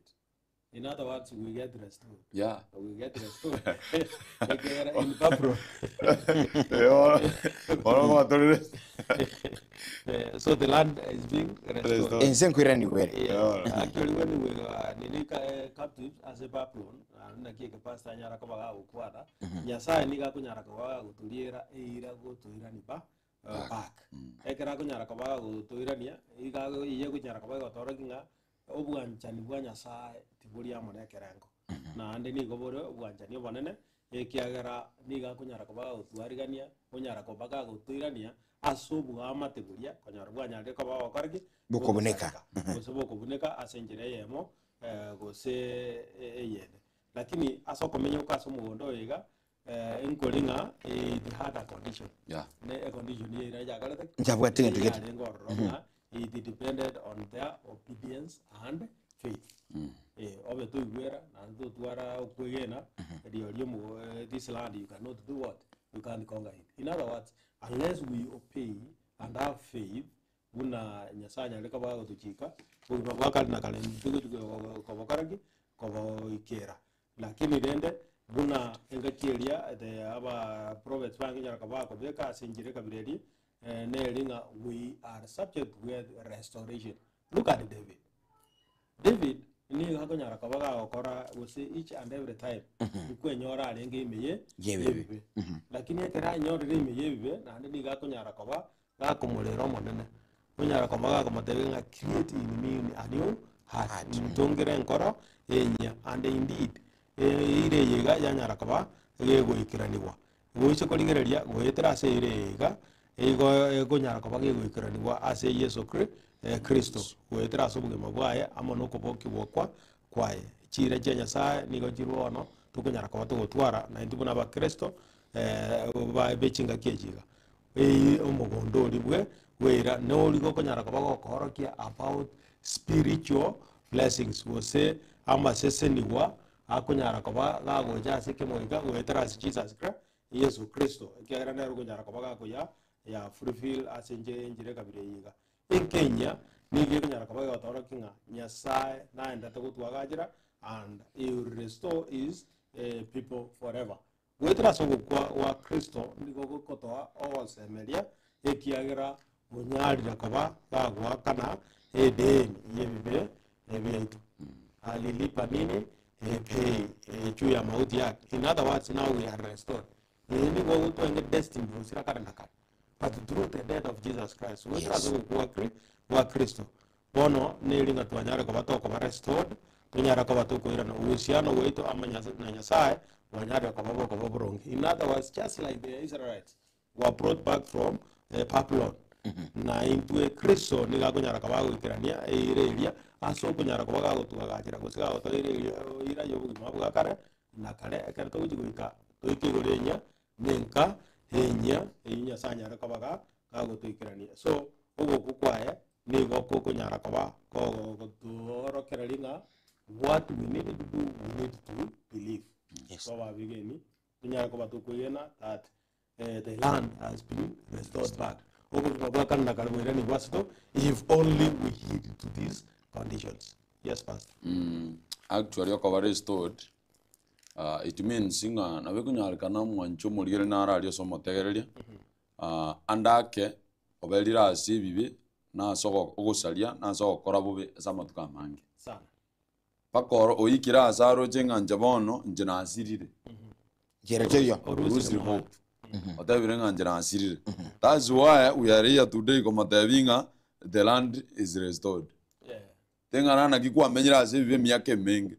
In other words, we get restored. Yeah. We get restored. Like in Babro. So the land is being restored. Ensenkwira ni were. Actually, when we were captives as a Babylon, na kike pastor nyara ko baga ukwada, Nyasaye ni ga kunyara ko baga gutuliera eira go tuira ni ba back. Ekera kunyara ko baga gutuirania, iga iye kunyara ko baga torokinga obwanchani bwa Nyasaye tiburi amonekerengo na ande ni gobore obwanchani obonene ekiagera niga kunyara ko baga gutwarigania kunyara ko baga gutuirania asubu amateburia kunyara bwanyande ko baga koriki bukoboneka bukoboneka asenjere yemo gose eyende lakini asoko menyo kaso mugondo yiga enkolinga the hard condition ne condition ye ira jagalata njabwate ngegete it depended on their obedience and faith. Obe tu igwera na tu tuara kwegena dio liomo this land you cannot do what we can't conquer it. In other words, unless we obey and have faith, buna nyasanya leka ba kutuchika buna wakal na kale ndugu kwa bakaragi kwa ikera lakini rende buna engakielia the aba prophets bangi nyara kaba ko beka sinjire kabireli nelinga we are subject with restoration. Look at David ni hako nyara kaba ga okora we say each and every time ku nyora alenge imeye yebe lakini ekera nyora imeye yebe na ndi ga ko nyara kaba ga komolero monene kunyara komaga komategenga create in me a new heart tongere nkoro enya and indeed ire yega yanyara kaba yego ikiraniwa goiche koligereria goetera ase ire yega ego nyara kaba yego ikiraniwa ase Yesu Kristo goetera ase bugema bwaye amono koboki bokwa kwaye chire cha Nyasaye nigo chirono tukunyara kaba tugotwara na ndibuna ba Kristo ba bechinga kejiga omogondo libwe wera no ligo konyara kaba kokorokia about spiritual blessings wose ama sese niwa akonyara kaba gago jase kemoiga wetera Jesus Christ Yesu Kristo kera na rugo nyara kaba gago ya fulfill asenje njire kabire yiga in Kenya nige konyara kaba gotorokinga Nyasaye na enda tugutwagajira and he will restore his people forever wetera so wa Kristo nigo gokotoa osemelia ekiagira munyarira kaba gagwa kana edeni yebibe ebiaitu alilipa nini pay juu ya mauti yake. In other words, now we are restored. Ni go to the destiny usira kana nakana but through the death of Jesus Christ we are wa Kristo bono nelinga twanyara kaba to kaba restored tunyara kaba to ko irana uhusiano wetu ama na Nyasaye wanyara kaba boko borongi. In other words, just like the Israelites were brought back from Babylon na into a Kristo ni gago nyara kaba ikirania irelia aso kunyara kaba gago tuagajira gosiga to irelia ira yobu mabuga kare na kare akara to jiguika to ikigorenya nenka enya sanya kaba gago to ikirania so ogo kukwaye ni go kunyara kaba ko to kerelinga what we need to do we need to believe. Yes. So begini kunyara kaba to kuyena that the land has been restored back. If only we heed to these conditions. Yes, Pastor. Actually, you restored. It means singa na weku nyarikana mwancho muligere na radio so motegereria. Andake obelira asi bibi na soko ogosalia na soko kora bobe samatuka mangi. Sana. Pakoro oyikira asaro jenga njabono njena asirire. Jerejeyo. Urusi hope. That's why we are here today. The land is restored. Tengarana kikuwa menyira asibi miaka mengi.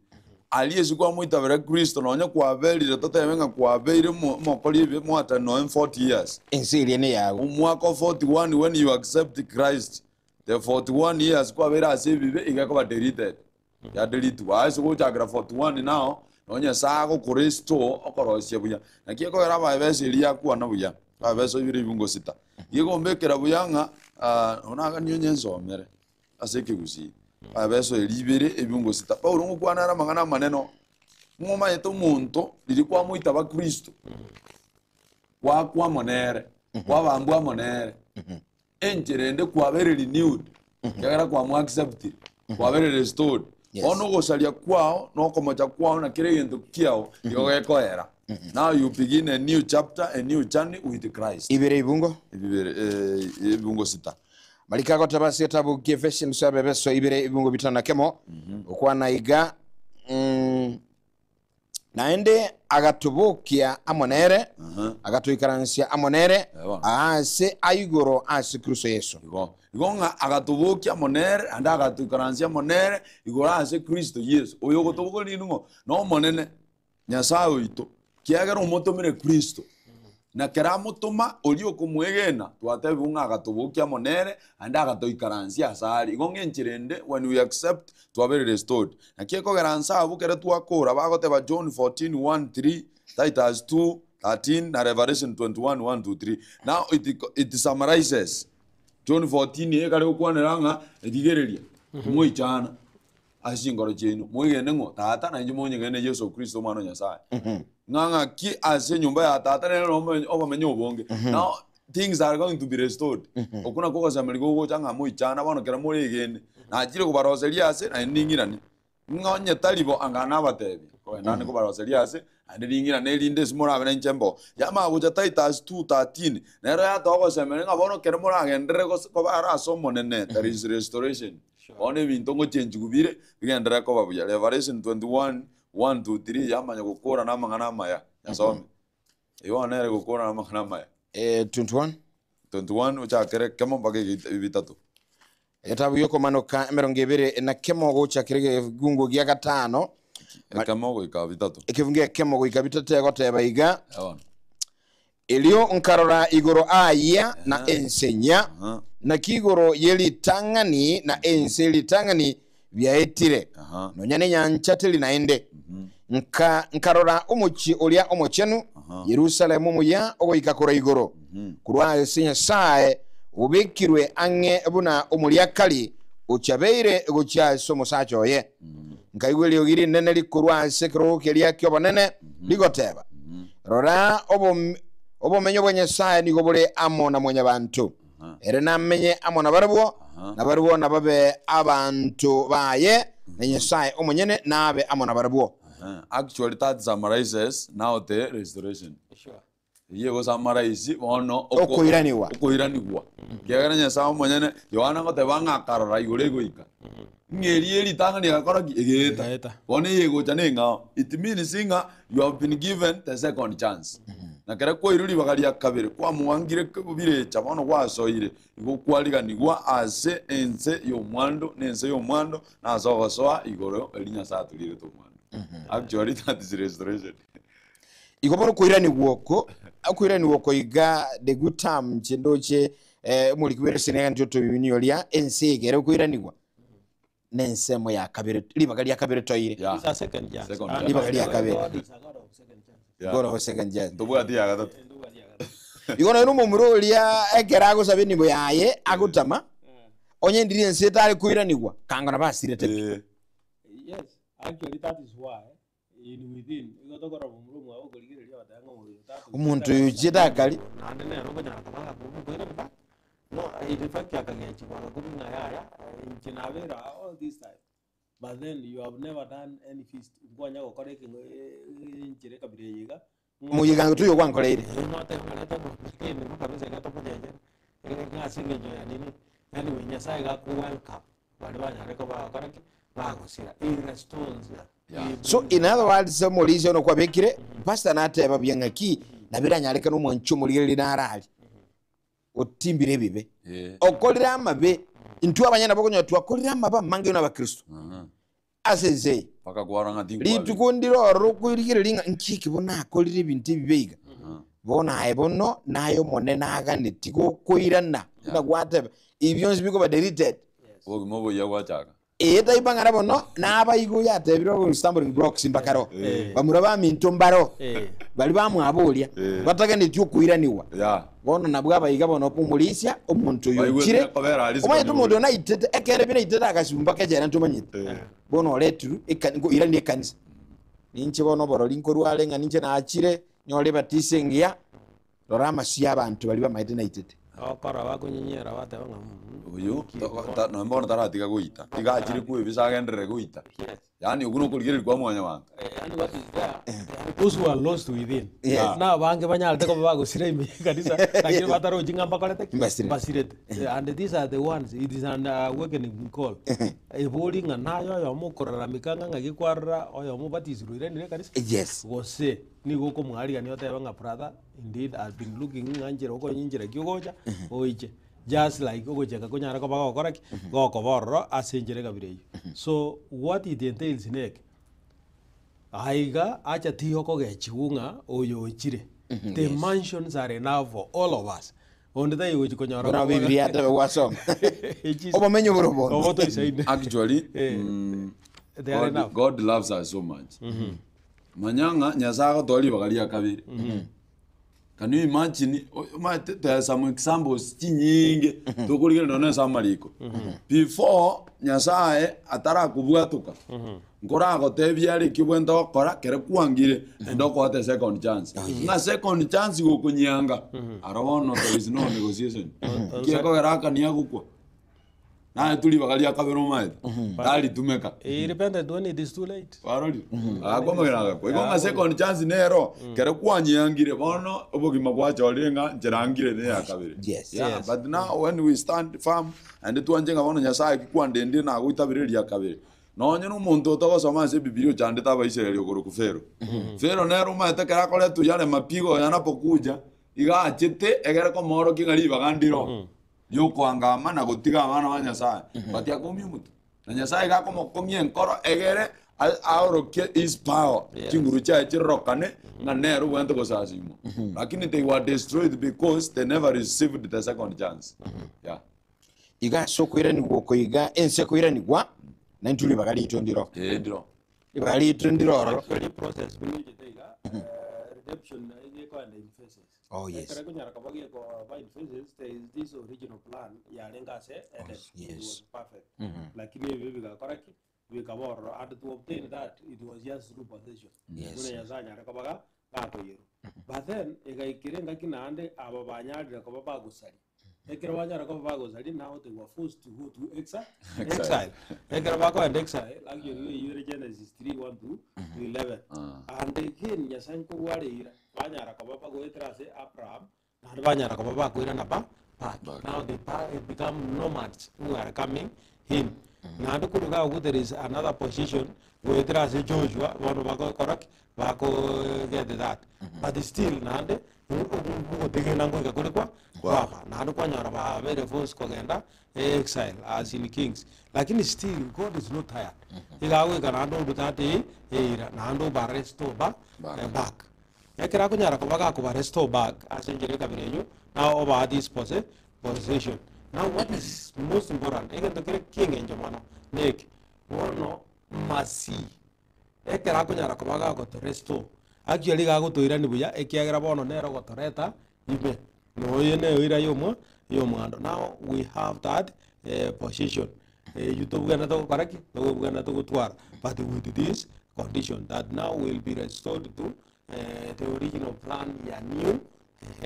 Aliyesu kwa mwita vere Kristo na onye kwa veli retote venga kwa veli mokoli mwata no 40 years. Insili ni ya mwaka 41 when you accept Christ. The 41 years kwa veli asibi igakwa deleted. Ya delete wa aso kwa chagra 41 now. Onye sago Kristo okorosie buya nakieko era baebese ilia kwa na buya baebese ibiri bungo sita yego mbekera buyanga onaga nyonyenzo mere aseke gusi baebese ilibere ebungo sita paulo ngukwana ara mangana maneno ngoma yeto muntu lilikuwa muita ba Kristo kwa monere kwa bambwa monere enjerende kwa very renewed yagara kwa mu accept kwa very restored. Yes. Ono gosalia kwao no komoja kwao na kire gento kiao yogekoera. Now you begin a new chapter, a new journey with Christ. Ibere ibungo sita. Malika ko tabasi tabu Ephesians sabe beso ibere ibungo bitana kemo okwana iga naende agatubukia amonere agatuikaransia amonere ase ayigoro ase Kristo Yesu. Igonga agatubukia monere anda agatuikaransia monere igora ase Kristo Yesu. Oyo gotubuko ninungo no monene Nyasaye oito kiagera omotomire Kristo. Na kera mutuma oli okumwegena twatebunga agatubukia monere anda agatuikaransia asari. Igonga enchirende when we accept to be restored. Na kieko geransa abukere twakora bagoteba John 14:1-3, Titus 2:13 na Revelation 21:1-3. Now it summarizes John 14 ye kare okwaneranga edigereria moichana asingoro chenu moigene ngo tata na inji monyegene Yesu Kristo mwana Nyasaye nganga ki ase nyumba ya tata ne oba menyo bonge now things are going to be restored okuna koko sameligo go changa moichana bano kera muri igene na ajire ko baroseria ase na ndingirani ngonye talibo angana batebi ko ndane ko baroseria ase andingira nelinde simora bene nchembo yama buja Titus 2:13 nero ya togo semene ngabono kera mura gendere ko bara somo nene there is restoration one bintongo change kubire bigendera ko babuya Revelation 21:1-3 yamanya gukora namangana maya yasome iyo nere gukora namangana maya 21 uchakere kemo mbage bitatu etabu yoko manuka emerongo ibiri na kemo guchakire gungu gya gatano kemo goika bitatu ikivungia kemo goika bitatu egoteba iga elio nkarora igoro aya na ensenya na kigoro yeli tangani na enseli tangani byaetire nonyane nyanchateli naende nkarora umuchi olia omochenu Yerusalemu muya ogoika kora igoro kurwa ensenya sae ubikirwe ange buna umuliakali uchabeire gucha somo sacho ye nkaigweli ogiri nene likurwa sekro kelia kyo banene ligoteba rora obo menyo bwenye sae ni gobole amo na mwenye bantu ere na menye amo na barabo na babe abantu baye nenye sae omunyene nabe amo na barabo actually that summarizes now the restoration yego summarize ono okoiraniwa kegana nyasa monyene yohana ngote banga karora igore goika ngeri tangani akora egeta one yego chanenga it means singa you have been given the second chance na kera ko iruri bagalia kabere kwa muangire kubire chabono kwasoire igo kwaliganigwa ase ense yo mwando nense yo mwando na soa igoro elinya satulire to mwando actually that is restoration igoboro koirani guoko akwirani woko iga the good time chendoche muri kwere senega njoto bibinyolia ense gere koiranigwa nensemo ya kabere libagali ya kabere toire It's a second chance. libagali ya kabere goro second chance tobwati ya gatatu igona no mumurolia egerago sabeni yaye agutama onye ndiri ense tali koiranigwa kangana basire te Yes, actually that is why in within you got to go from room or get it out umuntu yujidakali no in fact akagechi kwa kumina yaya inkinabera all this time but then you have never done any feast ngonya gukore injire kabire yiga muyiga tuyo kwankoleire no te maleta ni mukabeze gato kujeje ngasinge jo ya nini yani wenyasai ga ku welcome bali banyareko bakora bagusira it restores so in other words somolise no kwabekire pastor nateba byangaki nabiranyaleka no mwanchu mulire narali otimbire bibe okolira amabe intu abanyana bakonya twakolira amaba mange na bakristo aseze bakagwaranga dingwa litukundiro rukwirikire linga nkiki bona akolira ibintu bibeiga bona ayebono nayo monena agane tiko koirana na gwateba ibyonzi biko ba deleted mobo ya gwachaka eta ibangara bono naba igo yatebiro stumbling blocks imbakaro bamuraba minto mbaro bali bamwabulia batagane tyo kuiraniwa bono nabwa bayiga bono pumulisya omuntu yukire omaye tumudo na itete ekere bina itete akasumba kejera ntumanyite bono letu ekango irani ekanisa ninche bono boro linko rwalenga ninche na achire nyole batisengia lorama siya abantu bali bamaite na itete okora bakunyinyera batebanga uyu no mbona taratiga guita igajiri ku bisagendere guita yani uguno kuligere kwa mwanya wangu yani what is there those who are lost within na bange banyalte ko bagusire imi kanisa lakini bataro jingamba kolete basirete and these are the ones it is an awakening call evolinga nayo yo mukorera mikanga ngagikwarra oyo mubatiziro irene kanisa yes gose ni goko mwali ani otebanga brother indeed I've been looking nganjira uko nyinjira kyogoja oije just like ogocheka kunyara ko bagokora goko borro asenjere kabire so what it entails neck aiga acha tiyo ko gechiunga oyo ochire the mansions are enough for all of us onde dai uchi kunyara na biblia ta wasong obo menyo borobo obo to isaide actually God loves us so much manyanga nyasaga toli bagalia kabiri Can you imagine? There are some examples nyingi tukurigire ndone samariko. Before Nyasaye atara kubwatuka. Ngora gotebia ri kibwenda okora kere kwangire ndoko ate second chance. Na second chance gukunyanga. Arabono there is no negotiation. Kieko garaka ni agukwa. Na tuli bagalia kabero mai. Dali tumeka. He repented when it is too late. Waroli. Akoma geraga. Kwa second chance nero kere kwanyangire bono obogima kwacho olenga njerangire ne yakabere. Yes. Yeah, but now when we stand firm and tuanjenga bono Nyasaye kikwandende na guitabiriri yakabere. Nonye n'umuntu utagosoma ase Biblia cyane taba Israeli ogoro ku Fero. Fero nero mate kera kole tuyale mapigo yanapokuja igachete egere ko moro kingali bagandiro. Yo kwangama na gutiga abana ba Nyasaye. Batia komi mutu. Na Nyasaye gakomokomie nkoro egere aoroke is power. Kinguru cha chirokane na nero wente gosasimo. Lakini they were destroyed because they never received the second chance. Yeah. Iga sokwira ni goko iga ense kwira ni gwa na ntuli bagali itondiro. Ndiro. Bagali itondiro. Actually process binuje tega redemption is ko and phases. Oh yes. Kare kunyara kabagi ko by phases there is this original plan ya lenga se and it was perfect. Lakini bibi ga koraki we kabor and to obtain that it was just through possession. Yes. Kuna yazanya kabaga gato yero. But then ega ikirenga kinande ababanyadi kababa gusari. Now they were forced to go to exile. And exile, like you Genesis 3:1 to 11. And again, Yasanko Wari, Banyara Kababa go etrase Abraham, and Banyara Kababa go napa. Now they become nomads who are coming in. Now there is another position where etrase Joshua, one of Bago correct, Bago get that. But still, Nande. Very forced kogenda exile as in kings. Lakini still God is not tired. Igawe ganando butate nando baresto back. Yakira kunyara kubaga ku baresto back as in Jereka Birenyo. Now over this possession. Now what is most important? Again the king in Jamana. Nick no mercy. Yakira kunyara kubaga ku resto. Actually gago to irani buya ekiagra bono nero go toreta ibe no yene ira yomo ando. Now we have that position you to gana to correct to gana to twar, but with this condition that now will be restored to the original plan ya new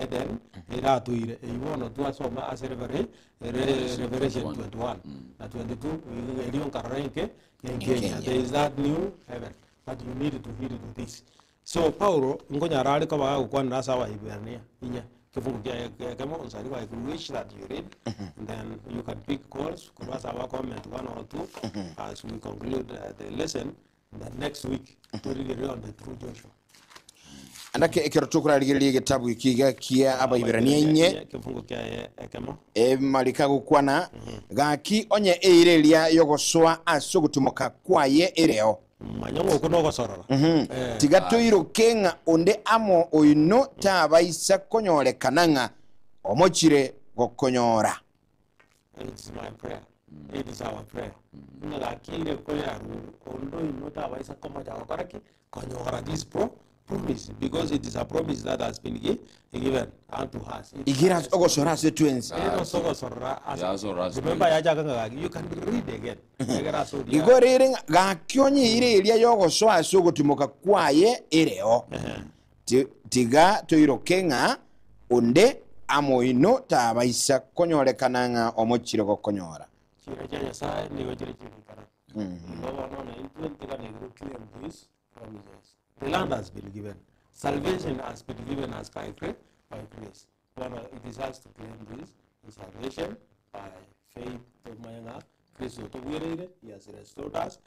then ira to ire you want to asoma as Revelation 21 na 22 we don't carrenke there is that new heaven, but you need to heed to this. So Paulo ngonya rali ko ba ko na sawa Hibernia inya kifungu kya kama unsari kwa wish that you read and then you can pick calls kwa sawa comment 1 or 2 as we conclude the lesson the next week to read on the true Joshua. Andake ekerotokura ligeli gitabu ikiga kia aba Hiberania nye kifungu kya kama malika gukwana gaki onye eirelia yogoswa asogutumoka kwaye ereo manyongo kunogo sorora tigato irokenga onde amo oino tabaisa konyore kananga omochire gokonyora. It's my prayer. It is our prayer. Ngakile ko yaru ondo ino tabaisa komaja okaraki konyora this promise, because it is a promise that has been given unto us. Igira ogosora se twins. Remember you can read again. Igorere gakyonye ire iria yogoso asogotimoka kwaye ireo. Tiga toirokenga onde amoino tabaisa konyorekananga omochire gokonyora. Chira cha Nyasaye niwe chire chibikara. Baba nona influence kana claim this promises. The land has been given. Salvation has been given us by grace. It is us to claim this salvation by faith of Mayanga. He has restored us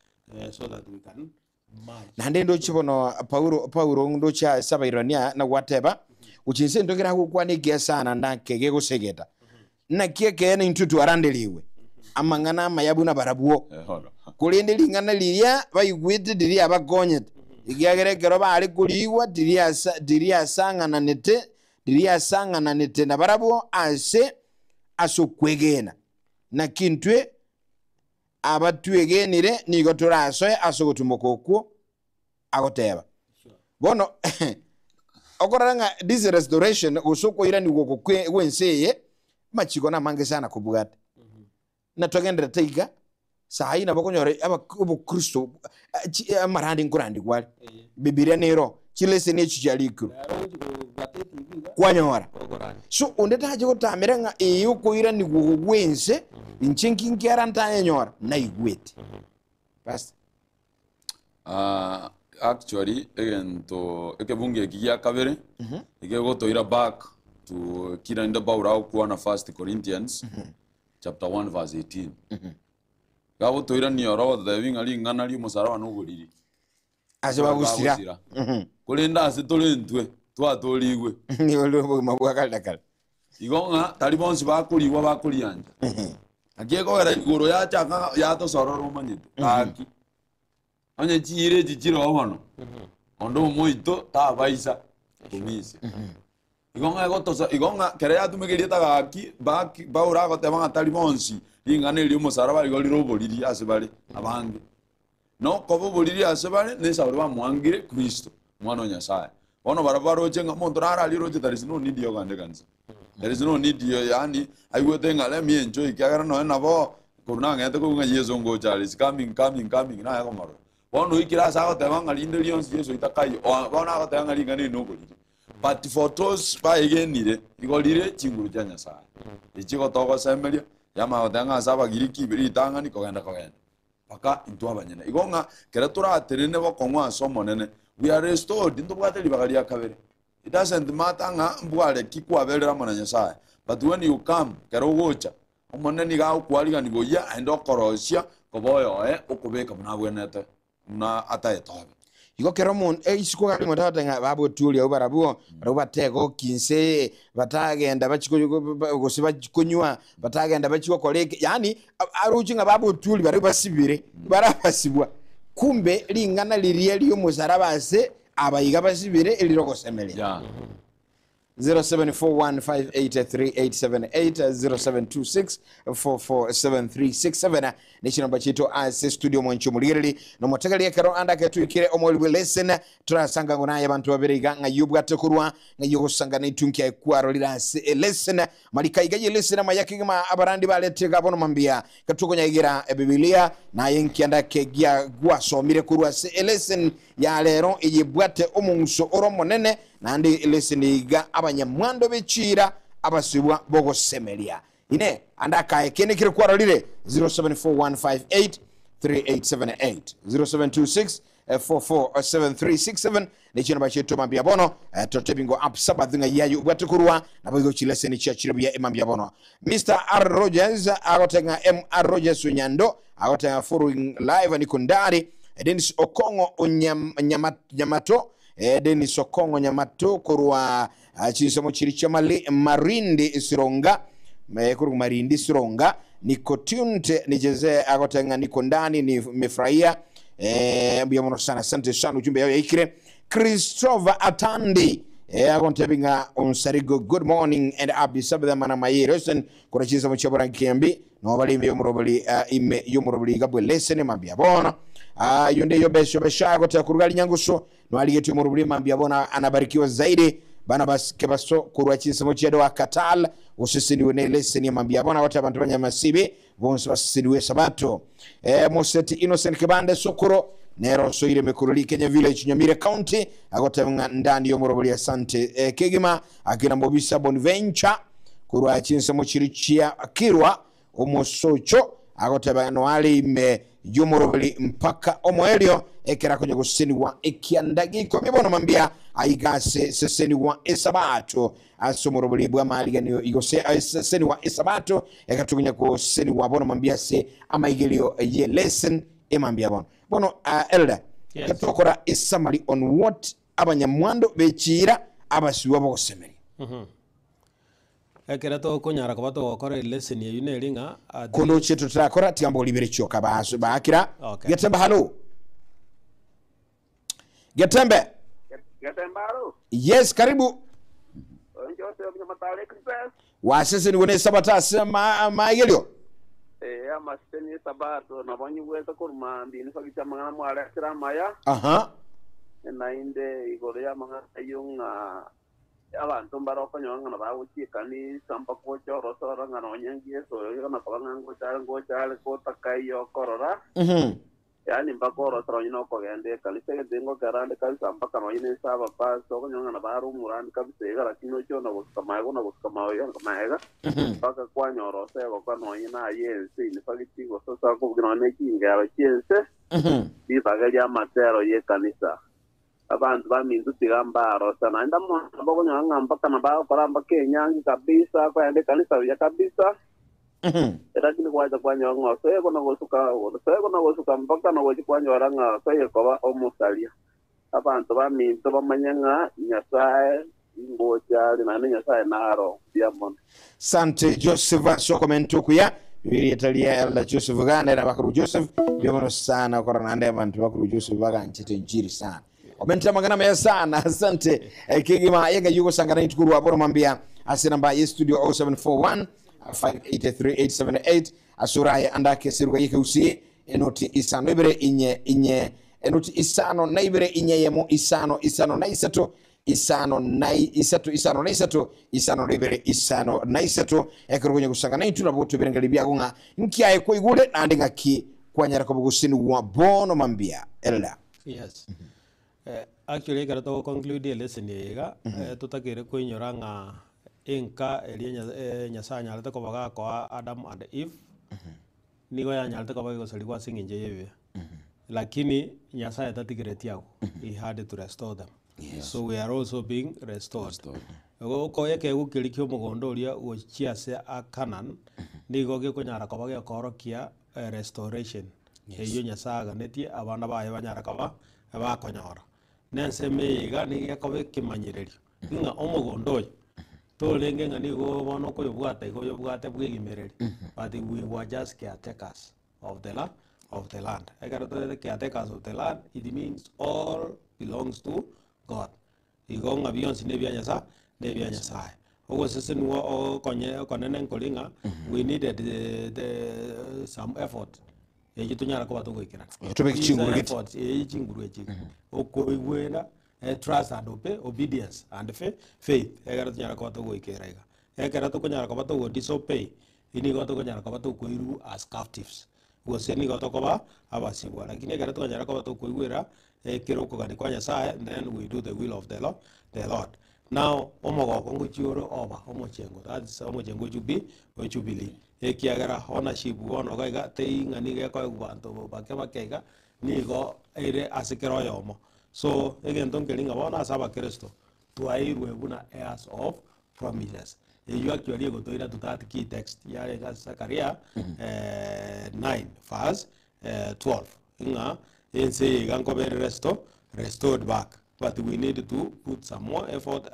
so that we can march. Nande ndo chibono Paulo ndo cha Sabairania na whatever. Uchinse ndogera gukwa ni gesa na ndake gusegeta. Na kieke na intutu arandeliwe. Amangana mayabu na barabuo. Kulinde lingana liria bayigwite diri abagonyete. Igiagere geroba ari kuliwa diria sangana nete na barabuo ase asokwegena. Na kintwe abatuegenire nigotora asoye asogotumokoko agoteba. Bono okoranga this restoration usoko ira ni goko kwenseye machiko na mange sana kubugata na togenda taiga sahi na bakonyore abo Kristo amarandi nkurandi kwali bibilia nero chilese ne chijalikuru kwanyora so ondeta haje gotameranga yuko ira ni goko wense inchenki nkiaranta enyora na igwete basta actually egento ekebunge giya kabere igego toira back to kiranda baura kwa na 1 Corinthians chapter 1 verse 18 gabo toira ni oro the winga lingana li musara no guriri ase bagusira kulinda ase tolentwe twatoligwe ni olo mabwakala igonga talibonsi bakuliwa bakulianja agego era igoro ya chaka ya to sororo manyito aki anye chire chichiro abono ondo moito ta baisa kumisi igonga gotosa igonga kere ya tumegeria tagaki baura gote banga talibonsi lingane lyo musara bali goliro boliri asebali abange no kobo boliri asebali ne sauri ba mwangire Kristo mwana Nyasaye ono barabaro chenga muntu rara liro there is no need yo gande kanza there is no need yo yani aiwote ngale mi enjoy kyagara no na bo kuruna ngete ko Yesu ngo Charles coming na yako maro ono ikira sago te banga linde lions Yesu itakai ona go te banga lingane no boliri but for those by again nire igolire chinguru cha Nyasaye ichigo togo semelia yama odanga saba giriki biri tangani kogenda paka into abanyene igonga kera tura terene bo kongwa somo nene we are restored into bwate libagari akabere it doesn't matter nga mbwale kikwa belera mwana Nyasaye but when you come kera ugocha omonene ga ukwaliga ni boya endo korosia koboyo okubeka munabwenete na ataetobe iko keromon isiko ga mutata nga babo tuli obarabuo batego kinse batagenda bachiko gosiba kunywa batagenda bachiko koleke yani arujinga babo tuli bari basibire barabasibwa kumbe lingana liriye liyo musarabase abayiga basibire eliroko semele 0741583878 0726447367 nichi namba chito ase studio mwancho mulirili no motegalia kero anda ketuikire omolwe lesson turasanga ngona yabantu babiriga nga yubwate kurwa nga yogosanga nitunki akwaro lirase lesson malika igaye lesson mayakigima abarandi baletega bono mambia katukonya igira ebibilia na yenkianda kegia gwasomire kurwa se lesson ya lero yibwate omunso oromonene nandi lesson iga abanyamwando bechira abasibwa bogo semelia ine andaka ekene kire kwaro lire 0741583878 0726447367 nichino bacheto mambia bono totebingo up sabadhinga yayu bwatukurwa nabigo chileseni chachiribya emambia bono Mr. R Rogers agotenga MR Rogers unyando agotenga following live ni kundari Dennis Okongo nyamato Dennis Okongo nyamato kurwa chisomo chiricha marindi sironga kuru marindi sironga nikotunte nijeze agotenga niko ndani ni mefurahia mbiyamono sana asante sana ujumbe yao ya ikire Christopher Atandi agontebinga unsarigo good morning and abi sabda mana mayirosen kura chisomo chabora kiambi no bali yomurobali gabwe lesson mambia bona yonde yobesho beshago takurugali nyanguso no aligetu yomurobali mambia bona anabarikiwa zaidi bana bas kebaso kurwa chisomo chedo akatal usisiniwe ne lesson ya mambia bona watu abantu banyamasibe bonso basiniwe sabato Moseti Innocent Kibande Sokoro nero soire mekuruli Kenya Village Nyamire County agotenga ndani yomurobali asante kegima akina Mobisa Bonventure kurwa chisomo chirichia akirwa omosocho agoteba no ali me yomurobali mpaka omoelio ekera kwenye kusini wa ekiandagiko mibono mambia aigase seseni wa esabato asomurobali bwa maliga niyo igose seseni wa esabato ekatukunya ko seseni wa bono mambia se amaigelio ye lesson emambia bono elder katokora a summary on what abanyamwando bechira abasiwa bosemeri ekera to konyara ko bato okore lesson ye yunelinga kono cheto turakora tiambo libere choka baso bakira Getembe halo Getembe halo yes karibu njote mnyamatale Christmas wasese ni wone sabata sema magelio ama seni sabato na banyu weza kurma mbini fakita mangana mwala kira maya aha nainde igoro ya manga yung abantu baroko nyonga na bawo chikani samba ko choro sora ngano nyangi so yo na panga ngo chale ko takayo korora yani mbakoro tro nyino ko gende kali se dengo garande kali samba kano ine saba pa so ko nyonga na baru muran kabi se gara kino chono ko kama yo kama ega paka kwa nyoro se ko kano ina yense ni pagi tingo so sa ko gino ne kinga ba chense di baga ya matero ye kanisa abantu bamindu tigambaro sana enda mo boko nyanga mpaka na bao paramba kenyangi kabisa kwa ende kanisa ya kabisa era kile kwa nyanga so yeko na gosuka mpaka na goji kwa nyaranga so yeko ba omusalia abantu bamindu bamanyanga nyasaye ngoja lina nyasaye naro diamond sante Joseph sokomento kuya bibiri etalia la Joseph gane na bakuru Joseph byono sana kwa nande abantu bakuru Joseph baganchete njiri sana Omenta magana mea sana, asante. Kigima yenga yuko sangana itukuru waboro mambia. Asi namba ye studio 0741 583 Asurai andake siruka yeke usi. Enoti isano ibere inye. Enoti isano na ibere inye yemo isano na isato. Isano na ibere isano na isato. Ekuru kwenye kusangana ituna boto bere ngalibia kunga. Nkia eko igule na andinga ki kwa nyara kubugusini wabono mambia. Elda. Yes. Actually gara to conclude lesson yega tutakire kuinyoranga inka elia nyasanya alta ko baga ko Adam and Eve nigo ya nyalta ko baga saliwa singinje yeve lakini nyasaya tatikire tiago he had to restore them. So we are also being restored. Ko yeke gukirikyo mugondo uria uchiase a Canaan nigo ge kunyara ko baga korokia restoration eyo nyasaga netie abana baye banyara ko bakonyora nense meiga ni yakobe kimanyirerio inga omugondo tolenge ngani go bono ko yobwate bwigimereri but we were just caretakers of the land egaro the caretakers of the land. It means all belongs to God. Igonga beyond nebia nyasa ogo sesen wo konenen kolinga we needed the some effort tunyara ko batugo ikira trust and obedience and faith egara tunyara ko batugo ikira egara to kunyara ko batugo disobey ini go to kunyara ko batugo iru as captives goseni go to ko ba abasibwa lakini egara to kunyara ko batugo igwera kero ko gani kwa Nyasaye, then we do the will of the Lord. Now omogo kongo chioro oba omochengo, that's omochengo jubilee ekiagara ownership wono gaiga teinga nige ko gwanto bakema kega nigo ere asikero yomo. So again don't kelinga bona saba Kristo tuairwe buna heirs of promises. You actually go to that key text yare Zakaria 9 verse 12 inga say ganko be restored back, but we need to put some more effort.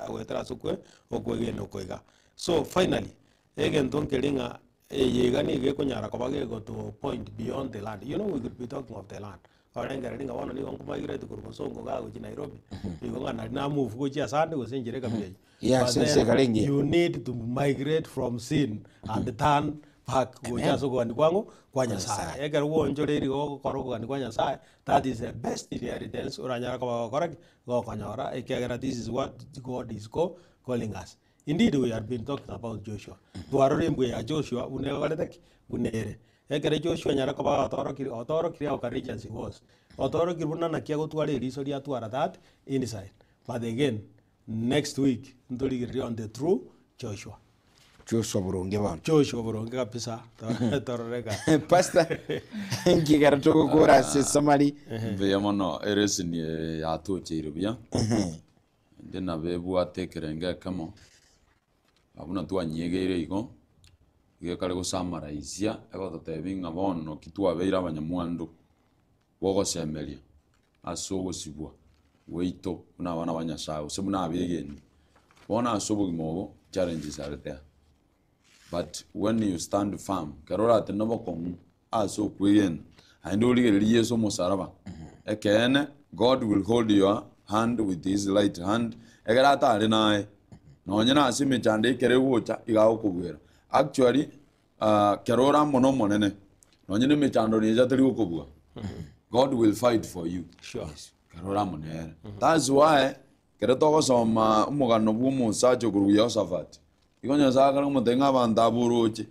So finally, again, don't kelinga yegani ge kunyara ko bage go to point beyond the land. You know, we could be talking of the land. Or engaringa wana ni wangu migrate to Kurosongo ga go Nairobi. You na move go chia sande go senjere kamye. Yes, you need to migrate from sin and turn back go jaso go andikwango kwa Nyasaye. Eger wo njoreri go koroko andikwa Nyasaye. That is the best inheritance. Uranyara ko correct go kanyara. Ekegera, this is what God is calling us. Indeed, we have been talking about Joshua. Tuaroremwe ya Joshua unevalete unere. Ekere Joshua nyara ko ba otoro kiri okarichansi was. Otoro kiruna na kia go tuare risori atuara that inside. But again, next week ndoli on the true Joshua. Joshua Buronge bana. Joshua Buronge kabisa. Tororeka. Pastor ngigara to gora se samari. Ve mono eresini ya to chirubia. Ndena bebu atekerenga kamo. Abuna tu anyegere iko. Ge kale go samaraisia ego totebinga bono kitwa beira abanyamwandu. Bogo semelia. Asogo sibwa. Weito una bana banyashawo sebuna abegeni. Bona asobo gimobo challenges are there. But when you stand firm, karora tenabo kong aso kuyen, and only yeso mosaraba. Again, God will hold your hand with his right hand. Egarata renai. No nyana asime chande kere wocha igao kubwera. Actually, karora monomonene. No nyane me chando ni jatari ukubwa. God will fight for you. Sure. karora munere that's why kere togosoma omogano bwa omosacha okorwa Yehoshafati igo Nyasaye akare omotenga abanto aboroche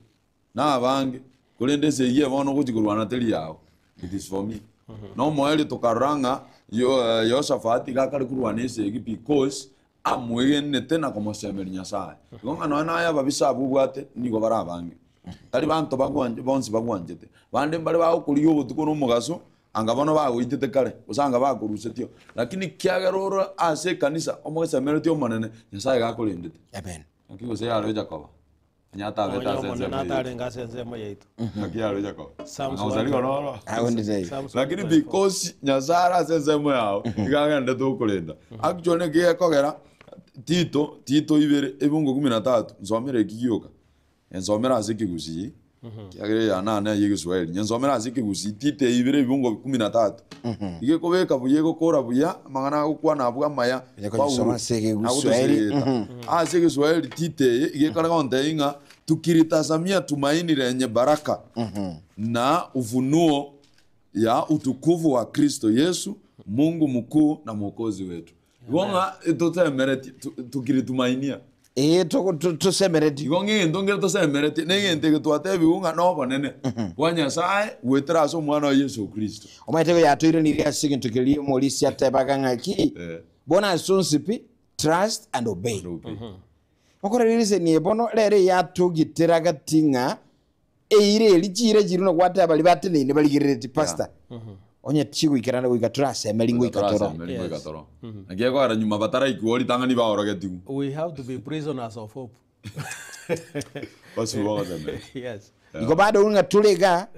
na abange korende eseye bono gochi korwana teri yago it is for me no moeri tokaranga Yehoshafati gakare kurwana esegi because amwegenete na komosemeri Nyasaye igo ng'ano naye ababisa abubwate nigo bara abange tari banto bagwanje bonsi bagwanjete bande mbare bagokoria obotuko n'omogaso anga bono bagoitete kare osanga bakorusetio lakini kiagerora ase kanisa omogesemereti omonene Nyasaye gakorendete amen akigo se yaro Jacob nyata beta sense natarenga sensemo yaitu akiyaro Jacob Psalms ngozali gororo awondeze lakini because Nyasaye sensemo yao igagende tukurenda actually ngiyekogera Tito ibere ebungo 13 nsomere ikigioka ensomera ase kigusi kiagere ya nane yegiswahili nsomera ase kigusi Tito ibere ebungo 13 ige kobeka buye gukora buya mangana gukwana bwa maya kusoma sege guswahili ase Kiswahili Tito ige kana konte inga tukilitazamia tumaini lenye baraka na ufunuo ya utukufu wa Kristo Yesu Mungu mkuu na mwokozi wetu. Gonga itotemereti tukilitumainia. Tusemereti. Igonge ndongere tosemereti negente getwatebi unga no bonene. Wa Nyasaye wetraso mwana wa Yesu Kristo. Omaitego yatwire ni ria sigin tukili molisi atabaganga ki. Bona sonsipi trust and obey. Okora rise ni bono lere yatugitira gatinga eire lichire jiruno kwata bali batene ne baligireti pastor. Onye chigo ikirana go ikatrase melingo ikatoro. Agego ara nyuma batara ikuori tangani ba orogetigu. We have to be prisoners of hope. Basu wa zame. Yes. Iko bado unga tulega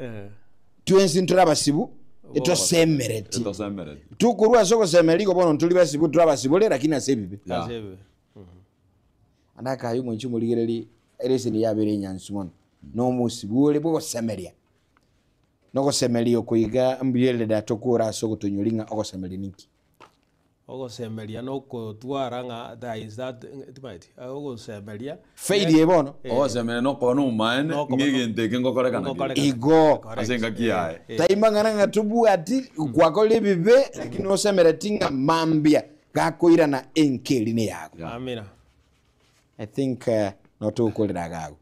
tuensi nturabasibu etosemereti. Etosemereti. Tukurua soko semeliko bono ntulibasibu turabasibule lakini asebibe. Asebe. Andaka yumo nchumo ligereli erese ni yabere nyansumon. No musibule bwo semeria. Noko semeli okuiga mbiele da tokura soko tunyulinga oko semeli niki. Oko semelia noko tuaranga that is that right. Oko semelia. Faidi ebono. Oko semeli noko no maene ngigente ngokore kana. Igo asenga kiae. Taimba ngana tubu ati kwakole bibe lakini osemera tinga mambia gakoira na enkeline yako. Amina. I think noto ukolera gago.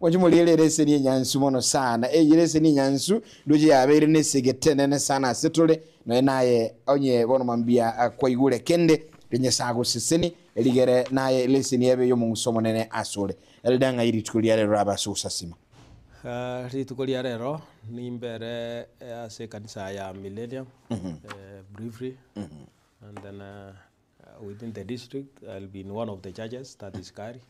Wanjumo lelere ni nyansu mono sana. Yelese ni nyansu doje yabere ne segetene sana setole na naye onye bono mambia kwa igule kende lenye sago sisini eligere naye leseni ebe yo munsomo nene asole. Eldanga iri tukuliare raba susasima. Ritukulia rero ni mbere ase kanisa ya Millennium briefly and then within the district I'll be in one of the churches that is Kari.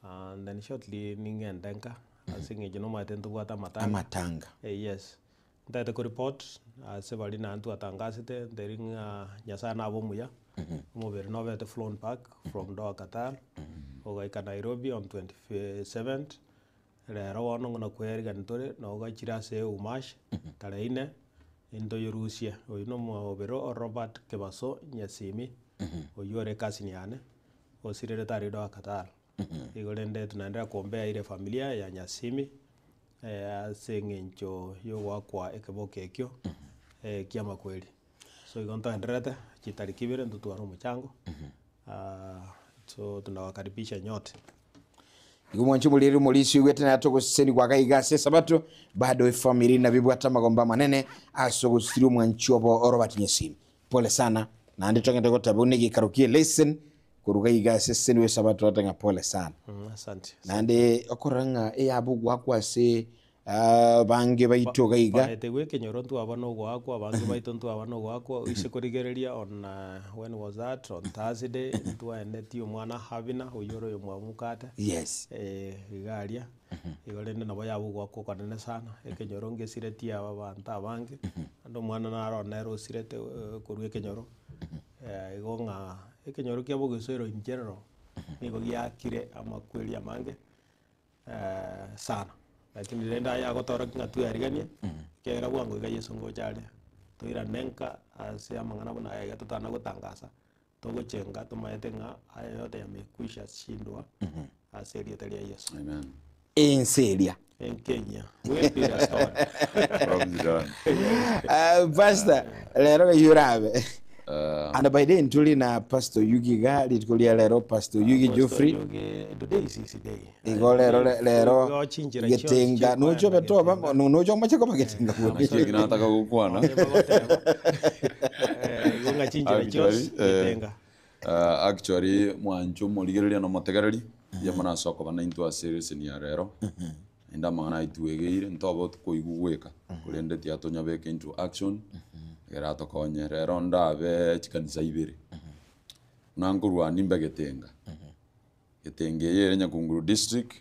And then shortly ningendenka asinge jinoma tentu wata matanga yes ndate ko report sebali na antu atangasite deringa nyasana abomuya mobere nove flown back from Doha Qatar ogaika Nairobi on 27th rero wono na kweriga ntore na ogachira se umash tareine into Yerusia oyino mobero Robert Kebaso nyasimi oyore kasini ane osirere tari Doha Qatar. Igolende tunaendelea kuombea ile familia ya Nyasimi sengencho yo wakwa ekeboke ekyo kiama kweli so igonta enderete chitarikibire ntutwara umuchango so tunawakaribisha nyote igumwancho muliri mulisi wete na toko seni kwa kaigase sabato bado family na bibwata magomba manene asogo siru mwanchobo Robert Nyasimi pole sana na ndito ngende tabuni gikarukie lesson kuruga igase seni we sabato atanga pole sana asante nande okoranga eyabu gwakwa se bange baito gaiga tegwe kenyoro ntu abano gwakwa bange baito ntu abano gwakwa ise kurigereria on when was that on Thursday ntu aendeti omwana habina oyoro yo mwamukata yes igaria igorende nabo yabu gwakwa kanene sana ekenyoro ngesireti aba banta abange ando mwana naro nero sirete kurwe kenyoro igonga ekenyoro kiabo gesero in general nigo giakire amakweli amange sana lakini lenda ya gotora ngatu yariganie kera bwango ga Yesu ngojale toira nenka ase amangana bona ya tutana gutangasa togochenga tumaete nga ayo yote yamekwisha shindwa ase rieta ya Yesu amen enseria in Kenya. We'll be restored. From Zidane. Pastor lero yurabe ana by then tuli na Pastor Yugi ga litukulia lero Pastor Yugi Geoffrey Today is easy day. igo lero getenga nucho betoba nucho machako bagetenga Cheki nataka kukwana. Igonga chinjira chos getenga. Actually mwancho moligereria no motegereri ya mana soko bana into a series ni rero inda mangana ituegeire ntobo kuigugweka kurende ti atonya beke into action era tokonye rero ndabe chikanisa ibere nangurwa nimbe getenga yere Nyakunguru district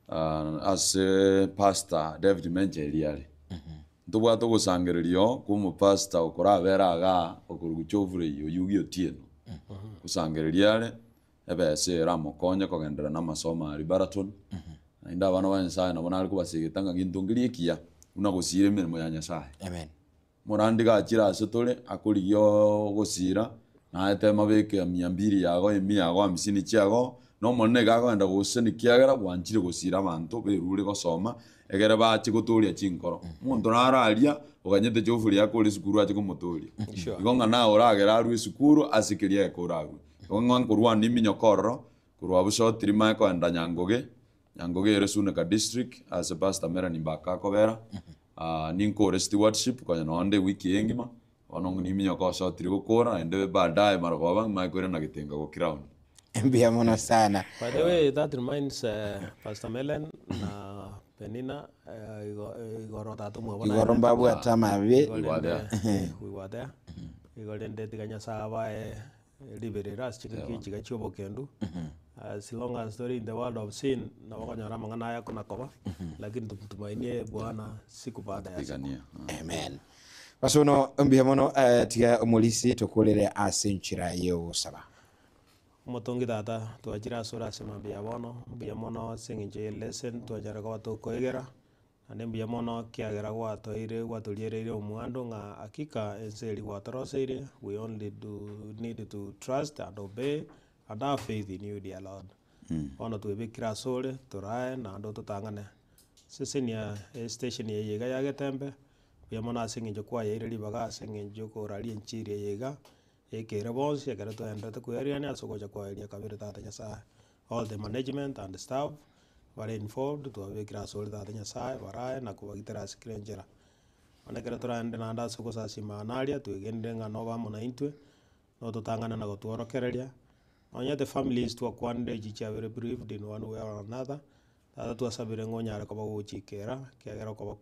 as pastor David Menjeliale ndubwa to gusangererio kumu pastor ukora beraga okuruguchovure yo Yugi Otieno kusangereriale ebese ramokonye kogendera na masomo ari Baraton inda bana bansaye nabona ari kubasigitanga ngintungiri ikia una gusire mirimo ya Nyasaye amen morandi ga chira asotole akuriyo gusira na ete mabeke 200 yago 150 chiago no monne ga kwenda guseni kiagera gwanchire gusira abantu berure gosoma egere bachi guturia chinkoro muntu nararia uganyete Geoffrey yakuri sukuru achi kumuturia igonga na oragera aru sukuru asikiria ekuragu igonga kurwa nimi nyokoro kurwa busho trima ko enda Nyangoge Resuna district as a pastor mera nimbaka kobera ninko stewardship kwa nonde wiki engima wanongo nimi nyoko so trigo kora ende baadaye maragoba maikore na gitenga go crown mbia mono sana. By the way, that reminds Pastor Melen na Penina igoro tatu mwa igoro mbabu atamabe we were there igoro ndete tikanya saba liberera chika chobo kendu as long as story in the world of sin na wakanyara mangana yako na koba lakini tumtumainie Bwana siku baada ya siku. Amen. Pasono mbia mono tiga omulisi tokolere asenchira yo saba. Motongi data tuajira sura sema bia mono singinje lesson tuajara kwa to koegera ane bia mono kiagera kwa toire kwa tuliere omwando nga akika enseli kwa torosere we only need to trust and obey and have faith in you dear Lord. Ono tuebekira sore torae na ndo tutangane sesenia station ye yega ya getembe bia mono singinje kwa yere libaga singinje ko rali enchiri yega ekere bonsi ekere to enda to kueriani asogoja kwa eria kabiri tata Nyasaye. All the management and the staff were involved to have grassol tata Nyasaye warae na kubagitera sikrenjera onekere turande na nda soko sasi manaria tuigende ngano ba mona intwe no tutangana na gotworokereria onya the families to kwande jicha very briefed in one way or another tata tuasabire ngonyara kwa guchikera kiagera kwa